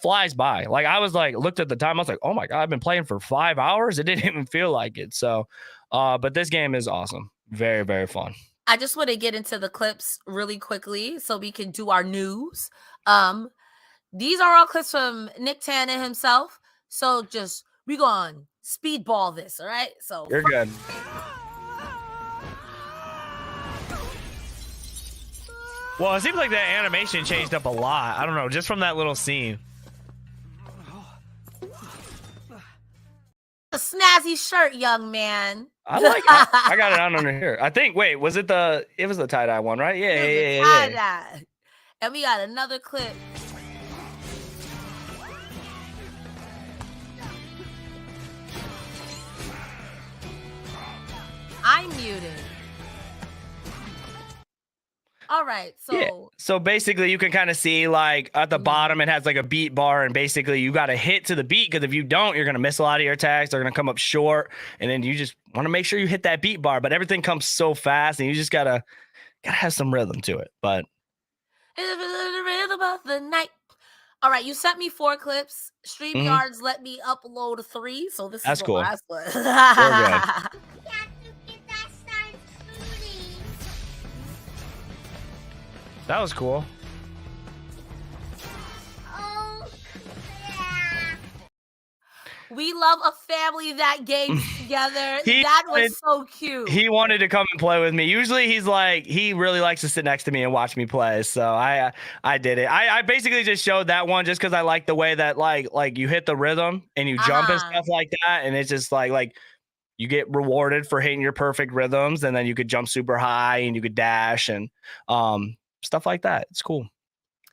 flies by. Like I was like, looked at the time, I was like, oh my God, I've been playing for 5 hours. It didn't even feel like it. So, but this game is awesome. Very, very fun. I just want to get into the clips really quickly so we can do our news. These are all clips from Nicktana himself. So just we going speedball this, all right? So you're good. Well, it seems like that animation changed up a lot. I don't know, just from that little scene. A snazzy shirt, young man. I like it. I got it on under here. I think, wait, it was the tie-dye one, right? Yeah. Tie-dye. And we got another clip. I'm muted. All right, so Yeah. So basically, you can kind of see like at the bottom, it has like a beat bar, and basically you got to hit to the beat because if you don't, you're gonna miss a lot of your attacks. They're gonna come up short, and then you just want to make sure you hit that beat bar. But everything comes so fast, and you just gotta have some rhythm to it. But the rhythm of the night. All right, you sent me 4 clips. StreamYards let me upload 3, so this That's is the cool. last one. Real good. That was cool. Oh, yeah. We love a family that games together. He That wanted- was so cute. He wanted to come and play with me. Usually he's like, he really likes to sit next to me and watch me play. So I did it. I basically just showed that one just because I like the way that like you hit the rhythm and you jump and stuff like that. And it's just like you get rewarded for hitting your perfect rhythms, and then you could jump super high and you could dash and stuff like that. It's cool.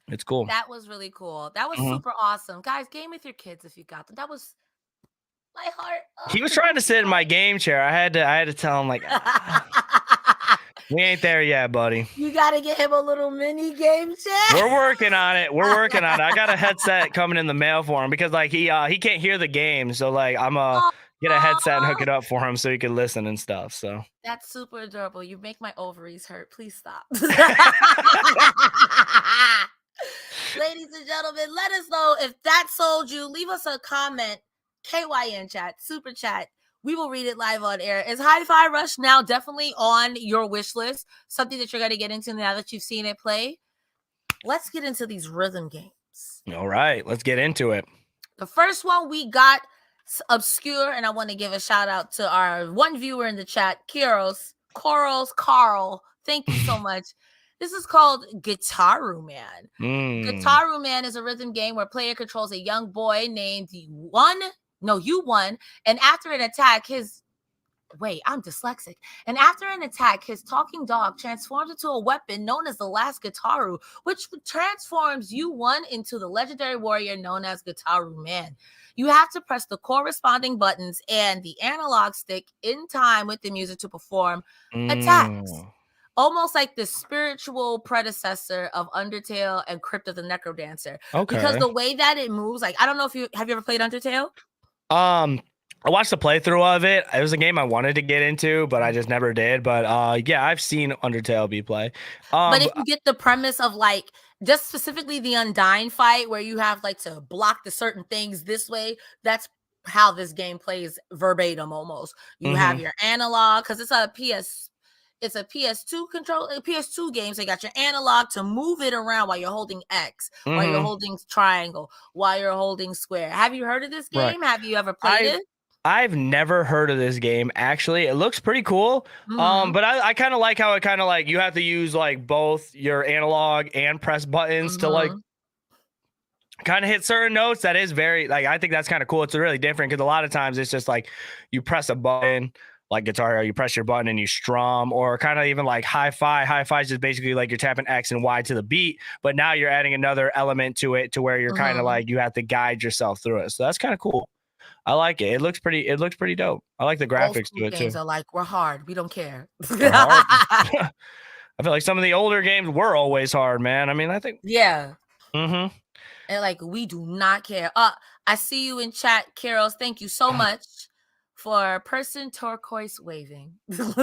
It's cool. That was really cool. That was Mhm. super awesome. Guys, game with your kids if you got them. That was my heart. He was trying to sit in my game chair. I had to tell him like, we ain't there yet, buddy. You gotta get him a little mini game chair. We're working on it. We're working on it. I got a headset coming in the mail for him because like he can't hear the game. So like I'm get a headset and hook it up for him so he can listen and stuff. So That's super adorable. You make my ovaries hurt. Please stop. Ladies and gentlemen, let us know if that sold you. Leave us a comment. KYN chat, super chat. We will read it live on air. Is Hi-Fi Rush now definitely on your wish list? Something that you're going to get into now that you've seen it play? Let's get into these rhythm games. all right, let's get into it. The first one we got obscure, and I want to give a shout out to our one viewer in the chat, Carl. Thank you so much. This is called Guitaru Man. Guitaru Man is a rhythm game where player controls a young boy named U1, and after an attack, I'm dyslexic. And after an attack, his talking dog transforms into a weapon known as the Last Guitaru, which transforms U1 into the legendary warrior known as Guitaru Man. You have to press the corresponding buttons and the analog stick in time with the music to perform attacks. Almost like the spiritual predecessor of Undertale and Crypt of the Necrodancer. Okay. Because the way that it moves, like, I don't know if have you ever played Undertale? I watched the playthrough of it. It was a game I wanted to get into, but I just never did. But yeah, I've seen Undertale be played. But if you get the premise of like just specifically the Undying fight where you have like to block the certain things this way, that's how this game plays verbatim almost. You have your analog because it's a PS2 control, a PS2 game. So you got your analog to move it around while you're holding X, while you're holding triangle, while you're holding square. Have you heard of this game? Right. Have you ever played it? I've never heard of this game. Actually, it looks pretty cool. But I kind of like how it kind of like you have to use like both your analog and press buttons to like kind of hit certain notes. That is very like I think that's kind of cool. It's really different because a lot of times it's just like you press a button. Like Guitar Hero, you press your button and you strum, or kind of even like Hi-Fi. Hi-Fi is just basically like you're tapping X and Y to the beat, but now you're adding another element to it to where you're kind of like you have to guide yourself through it. So that's kind of cool. I like it. It looks pretty dope. I like the graphics to it too. Games are like we're hard. We don't care. I feel like some of the older games were always hard, man. I mean, I think and like we do not care. I see you in chat, Carol. Thank you so much. For person turquoise waving. If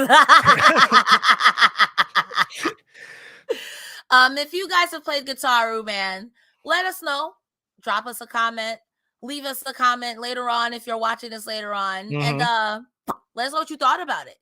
you guys have played Guitaru Man, let us know. Drop us a comment. Leave us a comment later on if you're watching this later on. And let us know what you thought about it.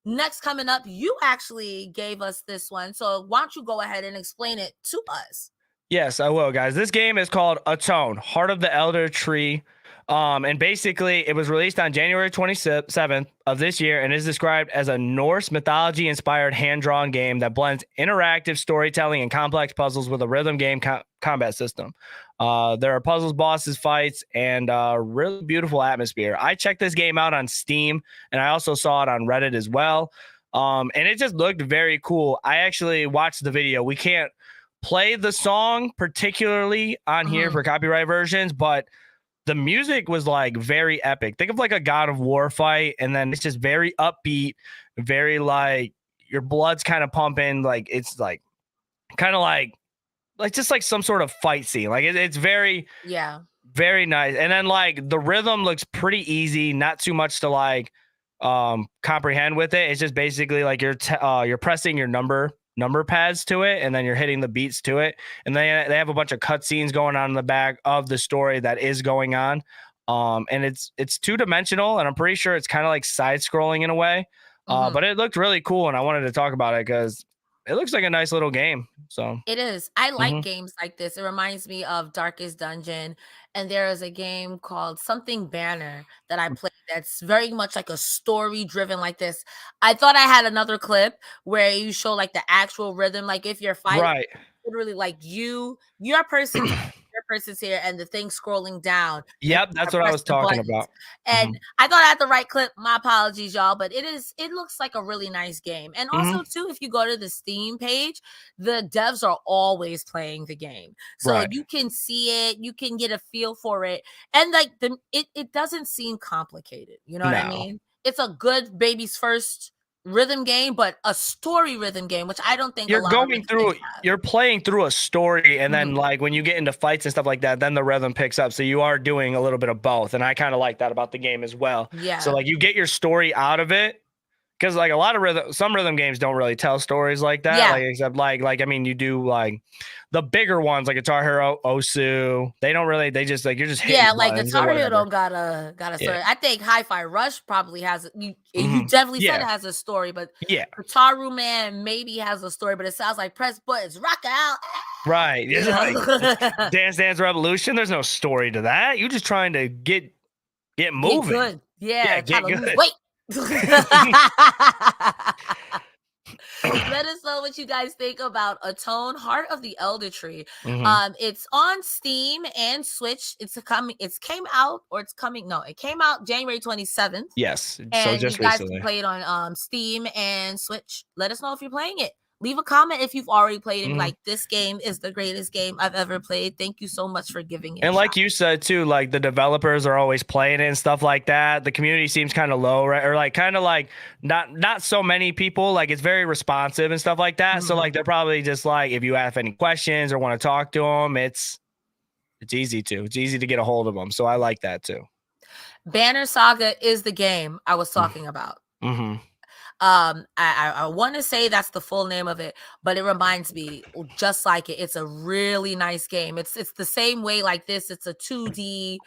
Next coming up, you actually gave us this one. So why don't you go ahead and explain it to us? Yes, I will, guys. This game is called Atone, Heart of the Elder Tree. And basically, it was released on January 27th of this year and is described as a Norse mythology-inspired hand-drawn game that blends interactive storytelling and complex puzzles with a rhythm game combat system. There are puzzles, bosses, fights, and really beautiful atmosphere. I checked this game out on Steam, and I also saw it on Reddit as well. And it just looked very cool. I actually watched the video. We can't play the song particularly on here for copyright versions, but the music was like very epic. Think of like a God of War fight, and then it's just very upbeat, very like your blood's kind of pumping, like it's like kind of like just like some sort of fight scene. Like it's very Yeah. very nice. And then like the rhythm looks pretty easy, not too much to like comprehend with it. It's just basically like you're pressing your number pads to it, and then you're hitting the beats to it. And then they have a bunch of cutscenes going on in the back of the story that is going on. And it's two-dimensional, and I'm pretty sure it's kind of like side scrolling in a way. But it looked really cool, and I wanted to talk about it because it looks like a nice little game. So It is. I like games like this. It reminds me of Darkest Dungeon. And there is a game called Something Banner that I played that's very much like a story driven like this. I thought I had another clip where you show like the actual rhythm. Like if you're fighting, right. literally like your person, your person's here, and the thing scrolling down. and Yep, you that's gotta what I press was the talking buttons. about. And I thought I had the right clip. My apologies, y'all, but it looks like a really nice game. And also, too, if you go to the Steam page, the devs are always playing the game. So Right. you can see it, you can get a feel for it. And like it doesn't seem complicated. You know what I No. mean? It's a good baby's first rhythm game, but a story rhythm game, which I don't think a You're lot of going rhythm through games have. you're playing through a story, and then like when you get into fights and stuff like that, then the rhythm picks up. So you are doing a little bit of both, and I kind of like that about the game as well. Yeah. So like you get your story out of it, because like a lot of some rhythm games don't really tell stories like that. Yeah. Like except like I mean you do like the bigger ones like Guitar Hero, Osu. They don't really. They just like you're just hitting like buttons or Guitar Hero whatever. don't got a story. Yeah. I think Hi-Fi Rush probably has you definitely said it has a story, but Yeah. Guitar Man maybe has a story, but it sounds like press buttons, rock out. Right. You It's know? like Dance Dance Revolution. There's no story to that. You're just trying to get moving. Get good. Yeah, get trying to lose good. weight. Let us know what you guys think about Atone Heart of the Elder Tree. It's on Steam and Switch. It came out January 27th. Yes. And So you just guys recently. can play it on Steam and Switch. Let us know if you're playing it. Leave a comment if you've already played it. Like, this game is the greatest game I've ever played. Thank you so much for giving it. And like you said too, like the developers are always playing it and stuff like that. The community seems kind of low, right? Or like kind of like not so many people. Like it's very responsive and stuff like that. So like they're probably just like if you have any questions or want to talk to them, it's easy to get a hold of them. So I like that too. Banner Saga is the game I was talking about. I want to say that's the full name of it, but it reminds me just like it. It's a really nice game. It's the same way like this. It's a 2D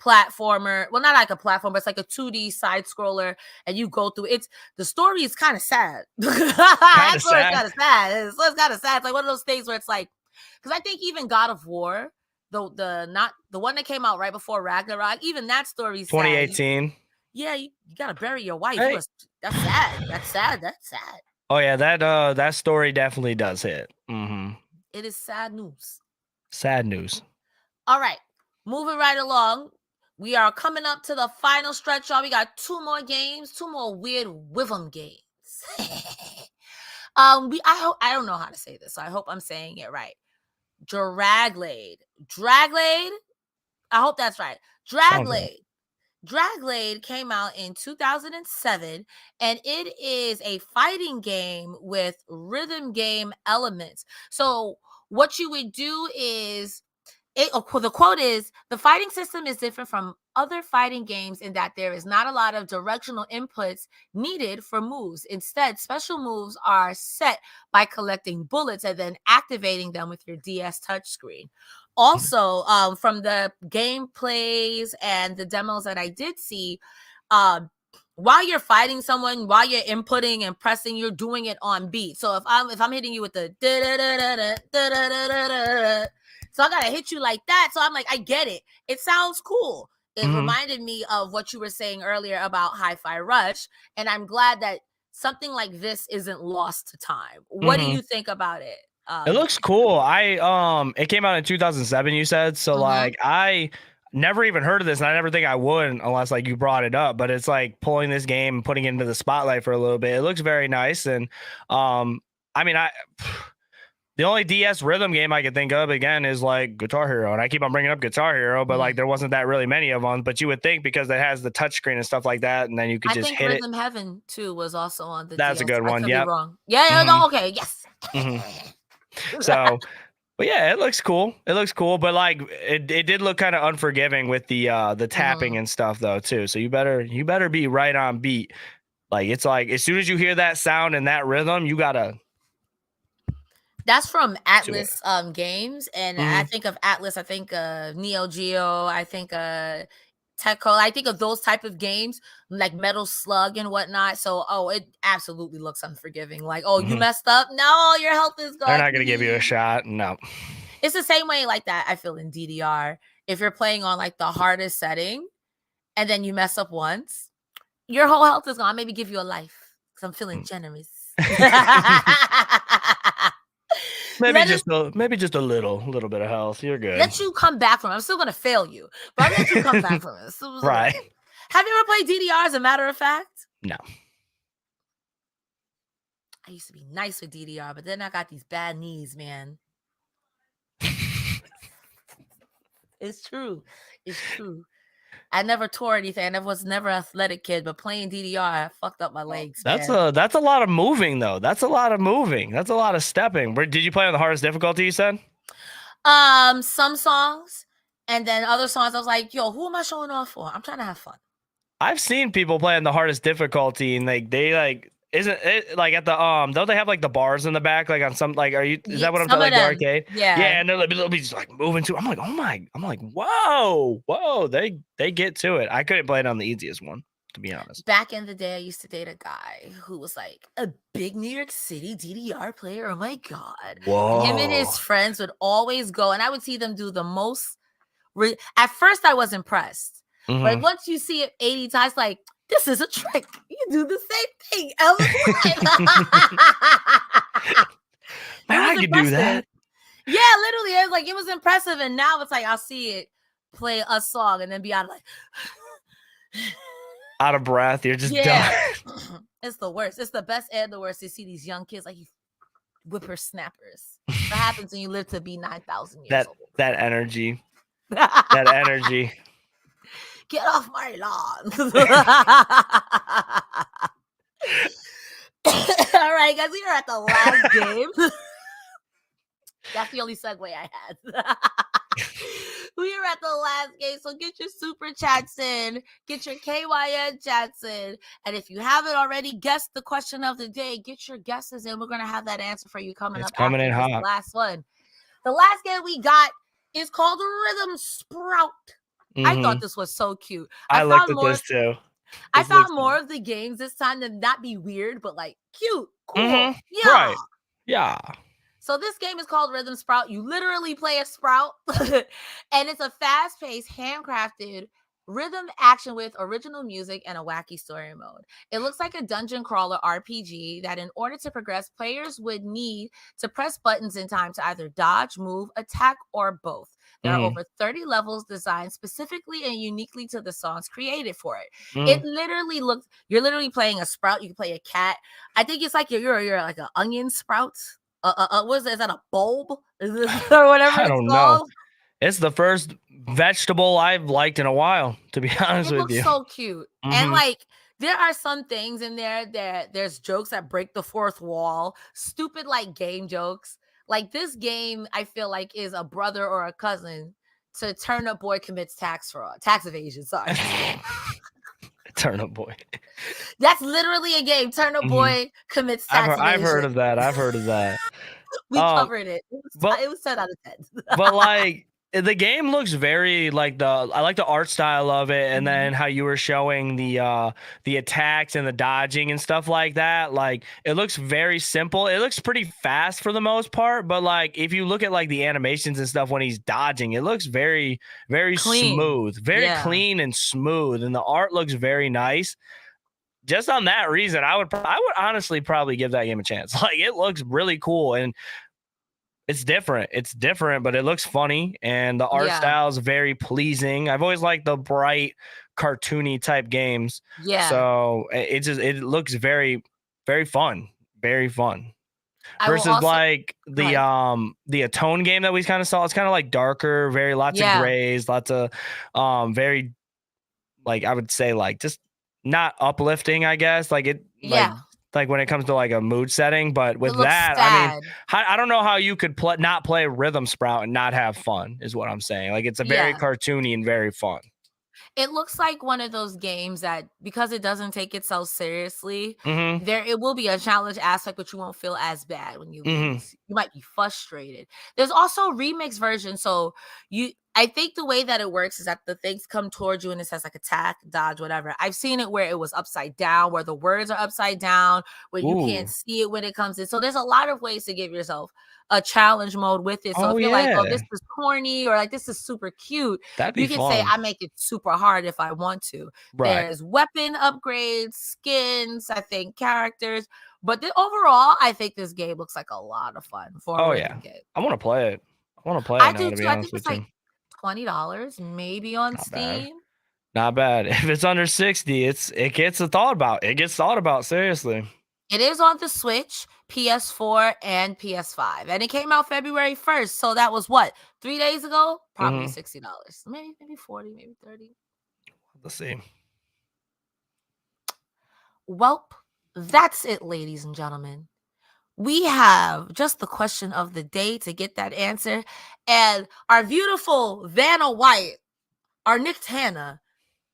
platformer. Well, not like a platformer, it's like a 2D side scroller, and you go through it. The story is kind of sad. It's kind of sad. It's kind of sad. It's like one of those things where it's like, because I think even God of War, the one that came out right before Ragnarok, even that story's 2018. Yeah, you gotta bury your wife. Hey. That's sad. That's sad. That's sad. Oh yeah, that story definitely does hit. It is sad news. Sad news. All right, moving right along. We are coming up to the final stretch, y'all. We got two more weird rhythm games. I don't know how to say this, so I hope I'm saying it right. Draglade. I hope that's right. Draglade came out in 2007, and it is a fighting game with rhythm game elements. So what you would do is, the quote is, the fighting system is different from other fighting games in that there is not a lot of directional inputs needed for moves. Instead, special moves are set by collecting bullets and then activating them with your DS touchscreen. Also, from the gameplays and the demos that I did see, while you're fighting someone, while you're inputting and pressing, you're doing it on beat. So if I'm hitting you with the so I gotta hit you like that. So I'm like, I get it. It sounds cool. It reminded me of what you were saying earlier about Hi-Fi Rush, and I'm glad that something like this isn't lost to time. What do you think about it? It looks cool. It came out in 2007, you said. So like I never even heard of this, and I never think I would unless like you brought it up. But it's like pulling this game and putting it into the spotlight for a little bit. It looks very nice, and I mean The only DS rhythm game I can think of again is like Guitar Hero, and I keep on bringing up Guitar Hero, but like there wasn't that really many of them. But you would think because it has the touchscreen and stuff like that, and then you could I just think hit it. Rhythm Heaven too was also on the That's a DS. good I one. could be Yep. wrong. Yeah, no, okay, yes. So, but yeah, it looks cool. It looks cool, but like it did look kind of unforgiving with the tapping and stuff though too. So you better be right on beat. Like it's like as soon as you hear that sound and that rhythm, you gotta. That's from Atlas games, and I think of Atlas. I think Neo Geo. I think Teco. I think of those type of games like Metal Slug and whatnot. So, it absolutely looks unforgiving. Like, you messed up. No, your health is gone. They're not gonna give you a shot. No. It's the same way like that. I feel in DDR. If you're playing on like the hardest setting, and then you mess up once, your whole health is gone. Maybe give you a life because I'm feeling generous. Maybe just a little bit of health. You're good. Let you come back from it. I'm still gonna fail you, but I'll let you come back from it. Right. Have you ever played DDR as a matter of fact? No. I used to be nice with DDR, but then I got these bad knees, man. It's true. It's true. I never tore anything. I was never an athletic kid, but playing DDR, I fucked up my legs. That's a lot of moving though. That's a lot of moving. That's a lot of stepping. Did you play on the hardest difficulty, you said? Some songs, and then other songs I was like, yo, who am I showing off for? I'm trying to have fun. I've seen people play on the hardest difficulty and they like isn't it like at the don't they have like the bars in the back like on some like is that what I'm talking like the arcade? Yeah. Yeah, and they'll be just like moving to. I'm like whoa, they get to it. I couldn't play it on the easiest one, to be honest. Back in the day, I used to date a guy who was like a big New York City DDR player. Oh my God. Whoa. Him and his friends would always go, and I would see them do the most. At first, I was impressed. But once you see it 80 times, like, this is a trick. You do the same thing every time. Man, I could do that. Yeah, literally. It was like, it was impressive. And now it's like, I'll see it play a song and then be out of like, out of breath. You're just done. It's the worst. It's the best and the worst to see these young kids like you whippersnappers. What happens when you live to be 9,000 years old? That energy. That energy. Get off my lawn. All right, guys, we are at the last game. That's the only segue I had. We are at the last game, so get your super chats in, get your KYN chats in, and if you haven't already guessed the question of the day, get your guesses in. We're gonna have that answer for you coming up. Coming in hot. The last one. The last game we got is called Rhythm Sprout. I thought this was so cute. I looked at this too. I found more of the games this time to not be weird, but like cute, cool. Yeah. Right. Yeah. So this game is called Rhythm Sprout. You literally play a sprout, and it's a fast-paced, handcrafted rhythm action with original music and a wacky story mode. It looks like a dungeon crawler RPG that in order to progress, players would need to press buttons in time to either dodge, move, attack, or both. There are over 30 levels designed specifically and uniquely to the songs created for it. It literally looks, you're literally playing a sprout. You can play a cat. I think it's like you're like an onion sprout. What is that? Is that a bulb? Is this, or whatever I don't know. It's the first vegetable I've liked in a while, to be honest with you. It looks so cute. And like, there are some things in there that there's jokes that break the fourth wall, stupid like game jokes. Like this game, I feel like is a brother or a cousin to Turnip Boy Commits Tax Evasion. Sorry. Turnip Boy. That's literally a game. Turnip Boy Commits Tax Evasion. I've heard of that. We covered it. It was 10 out of 10. But like the game looks very like I like the art style of it, and then how you were showing the attacks and the dodging and stuff like that. Like it looks very simple. It looks pretty fast for the most part, but like if you look at like the animations and stuff when he's dodging, it looks very, very smooth, very clean and smooth, and the art looks very nice. Just on that reason, I would honestly probably give that game a chance. Like it looks really cool and it's different, but it looks funny and the art style is very pleasing. I've always liked the bright, cartoony type games. Yeah. So it looks very, very fun. Very fun. I will versus also like go ahead. the Atone game that we kind of saw. It's kind of like darker, very lots of Yeah, grays, lots of very like I would say like just not uplifting, I guess. Like it yeah. like when it comes to like a mood setting. But It with looks that, I mean, sad. I don't know how you could not play Rhythm Sprout and not have fun, is what I'm saying. Like it's a very Yeah. cartoony and very fun. It looks like one of those games that because it doesn't take itself seriously, Mm-hmm. it will be a challenge aspect, but you won't feel as bad when you Mm-hmm. lose. You might be frustrated. There's also remix version. So I think the way that it works is that the things come towards you and it says like attack, dodge, whatever. I've seen it where it was upside down, where the words are upside down, where you can't Ooh. see it when it comes in. So there's a lot of ways to give yourself a challenge mode with it. So Oh if you're like, oh, yeah. this is corny or like this is super cute, That'd be you can say fun. I make it super hard if I want to. Right. There's weapon upgrades, skins, I think characters, but overall, I think this game looks like a lot of fun for a Oh rhythm yeah. game. I want to play it. I want to play I it now, do to too. be I think honest it's with you. like $20 maybe on Not bad. Steam. Not bad. If it's under 60, it gets thought about. It gets thought about seriously. It is on the Switch, PS4, and PS5, and it came out February 1st. So that was what, 3 days ago? Probably Mhm. $60, maybe 40, maybe 30. Let's see. Welp, that's it, ladies and gentlemen. We have just the question of the day to get that answer. And our beautiful Vanna White, our Nicktana,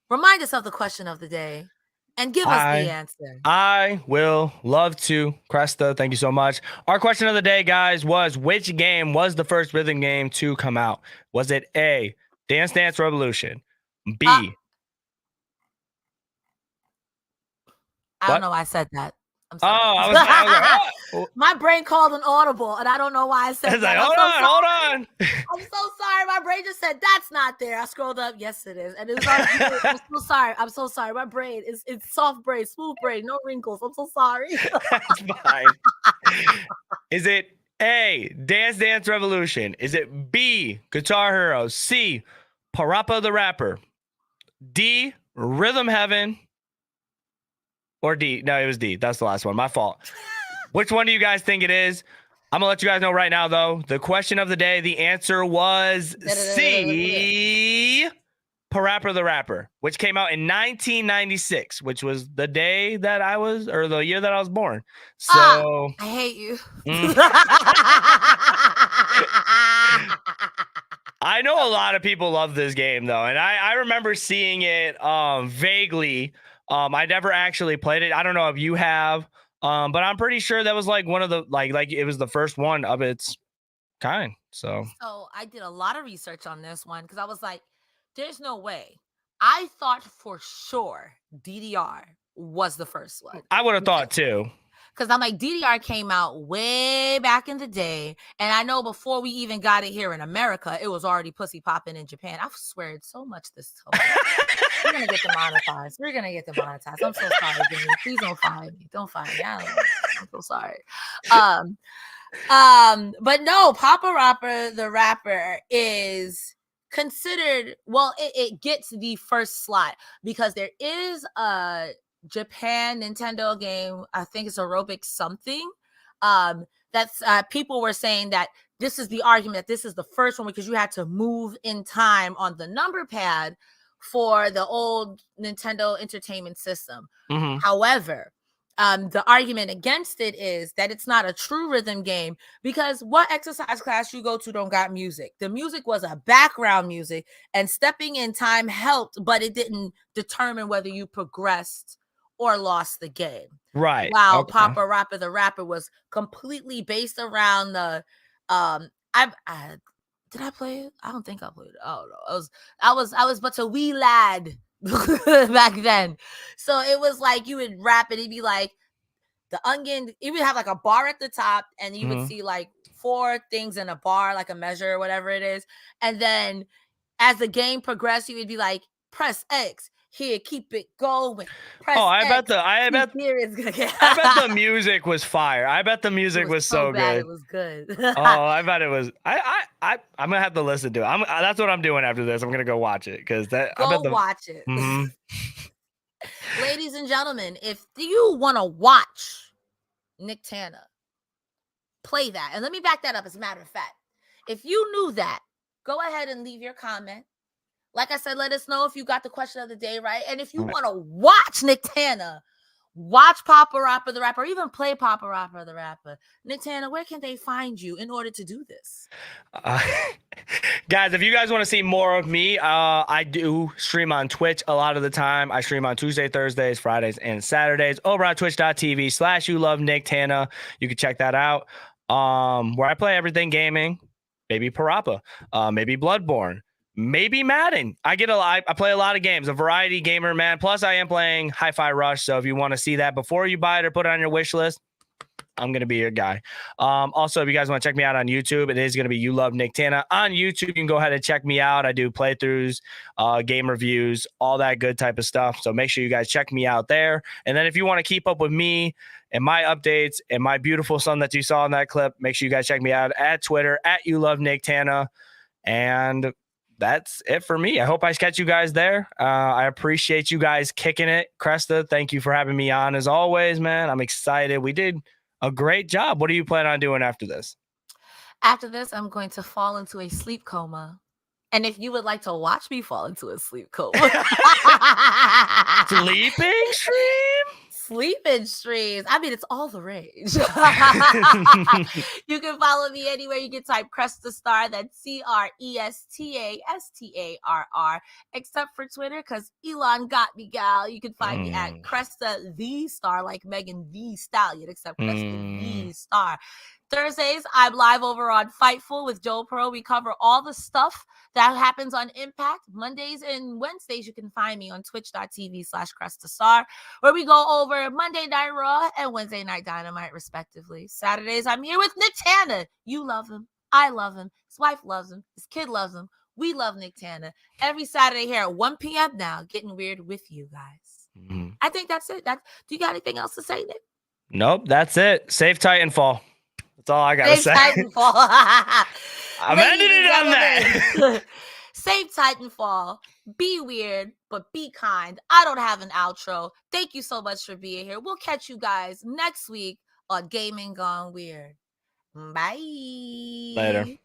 remind us of the question of the day and give us the answer. I will love to. Cresta, thank you so much. Our question of the day, guys, was which game was the first rhythm game to come out? Was it A, Dance Dance Revolution? B. I What? don't know why I said that. I'm Oh, sorry. I was like, oh. My brain called an audible, and I don't know why I said It's that. like, hold on. I'm so sorry. My brain just said that's not there. I scrolled up. Yes, it is, and it's on. I'm so sorry. I'm so sorry. My brain it's soft brain, smooth brain, no wrinkles. I'm so sorry. That's fine. Is it A, Dance Dance Revolution? Is it B, Guitar Hero? C, Parappa the Rapper? D, Rhythm Heaven? Or D? No, it was D. That's the last one. My fault. Which one do you guys think it is? I'm going to let you guys know right now, though. The question of the day, the answer was C, Parappa the Rapper, which came out in 1996, which was the day that I was, or the year that I was born. So I hate you. I know a lot of people love this game, though, and I remember seeing it vaguely. I never actually played it. I don't know if you have, but I'm pretty sure that was like one of the like it was the first one of its kind. So I did a lot of research on this one because I was like, there's no way. I thought for sure DDR was the first one. I would have thought too. Because I'm like, DDR came out way back in the day. And I know before we even got it here in America, it was already pussy popping in Japan. I've sweared so much this time. We're going to get demonetized. We're going to get demonetized. I'm so sorry, Jimmy. Please don't fire me. Don't fire me. I'm so sorry. But no, Papa Rapper, the rapper, is considered, well, it gets the first slot because there is a Japan Nintendo game, I think it's aerobic something. That's people were saying that this is the argument that this is the first one because you had to move in time on the number pad for the old Nintendo Entertainment System. Mm-hmm. However, the argument against it is that it's not a true rhythm game because what exercise class you go to don't got music. The music was a background music and stepping in time helped, but it didn't determine whether you progressed or lost the game. Right. Wow. Okay. Papa Rapper the Rapper was completely based around the did I play it? I don't think I played it. I don't know. I was but a wee lad back then. So it was like you would rap it, it'd be like the onion, it would have like a bar at the top, and you would see like 4 things in a bar, like a measure or whatever it is. And then as the game progressed, you would be like, press X. Here, keep it going. Press I bet X. I bet the music was fire. I bet the music was so bad. good. It was good. I bet it was. I'm gonna have to listen to it. That's what I'm doing after this. I'm gonna go watch it because watch it. Mm-hmm. Ladies and gentlemen, if you want to watch Nicktana play that. And let me back that up as a matter of fact. If you knew that, go ahead and leave your comment. Like I said, let us know if you got the question of the day right. And if you want to watch Nicktana, watch Papa Rapper the Rapper, or even play Papa Rapper the Rapper, Nicktana, where can they find you in order to do this? Guys, if you guys want to see more of me, I do stream on Twitch a lot of the time. I stream on Tuesday, Thursdays, Fridays, and Saturdays over on twitch.tv/YouLoveNickTana. You can check that out. Where I play everything gaming, maybe Parappa, maybe Bloodborne, maybe Madden. I play a lot of games, a variety gamer, man. Plus, I am playing Hi-Fi Rush. So if you want to see that before you buy it or put it on your wish list, I'm going to be your guy. Also, if you guys want to check me out on YouTube, it is going to be You Love Nicktana. On YouTube, you can go ahead and check me out. I do playthroughs, game reviews, all that good type of stuff. So make sure you guys check me out there. And then if you want to keep up with me and my updates and my beautiful son that you saw in that clip, make sure you guys check me out at Twitter, at You Love Nicktana. And that's it for me. I hope I catch you guys there. I appreciate you guys kicking it. Cresta, thank you for having me on as always, man. I'm excited. We did a great job. What do you plan on doing after this? After this, I'm going to fall into a sleep coma. And if you would like to watch me fall into a sleep coma. Sleeping stream? Sleeping streams. I mean, it's all the rage. You can follow me anywhere. You can type Cresta Starr. That's CRESTASTARR. Except for Twitter, because Elon got me, gal. You can find me at Cresta the Star, like Megan the Stallion, except Cresta the Star. Thursdays, I'm live over on Fightful with Joe Pro. We cover all the stuff that happens on Impact. Mondays and Wednesdays, you can find me on twitch.tv/Cresta Starr, where we go over Monday Night Raw and Wednesday Night Dynamite, respectively. Saturdays, I'm here with Nicktana. You love him. I love him. His wife loves him. His kid loves him. We love Nicktana. Every Saturday here at 1 p.m. now, getting weird with you guys. I think that's it. Do you got anything else to say, Nick? Nope, that's it. Save Titanfall. That's all I gotta say. Titanfall. I'm ending it on that. Save Titanfall. Be weird, but be kind. I don't have an outro. Thank you so much for being here. We'll catch you guys next week on Gaming Gone Weird. Bye. Later.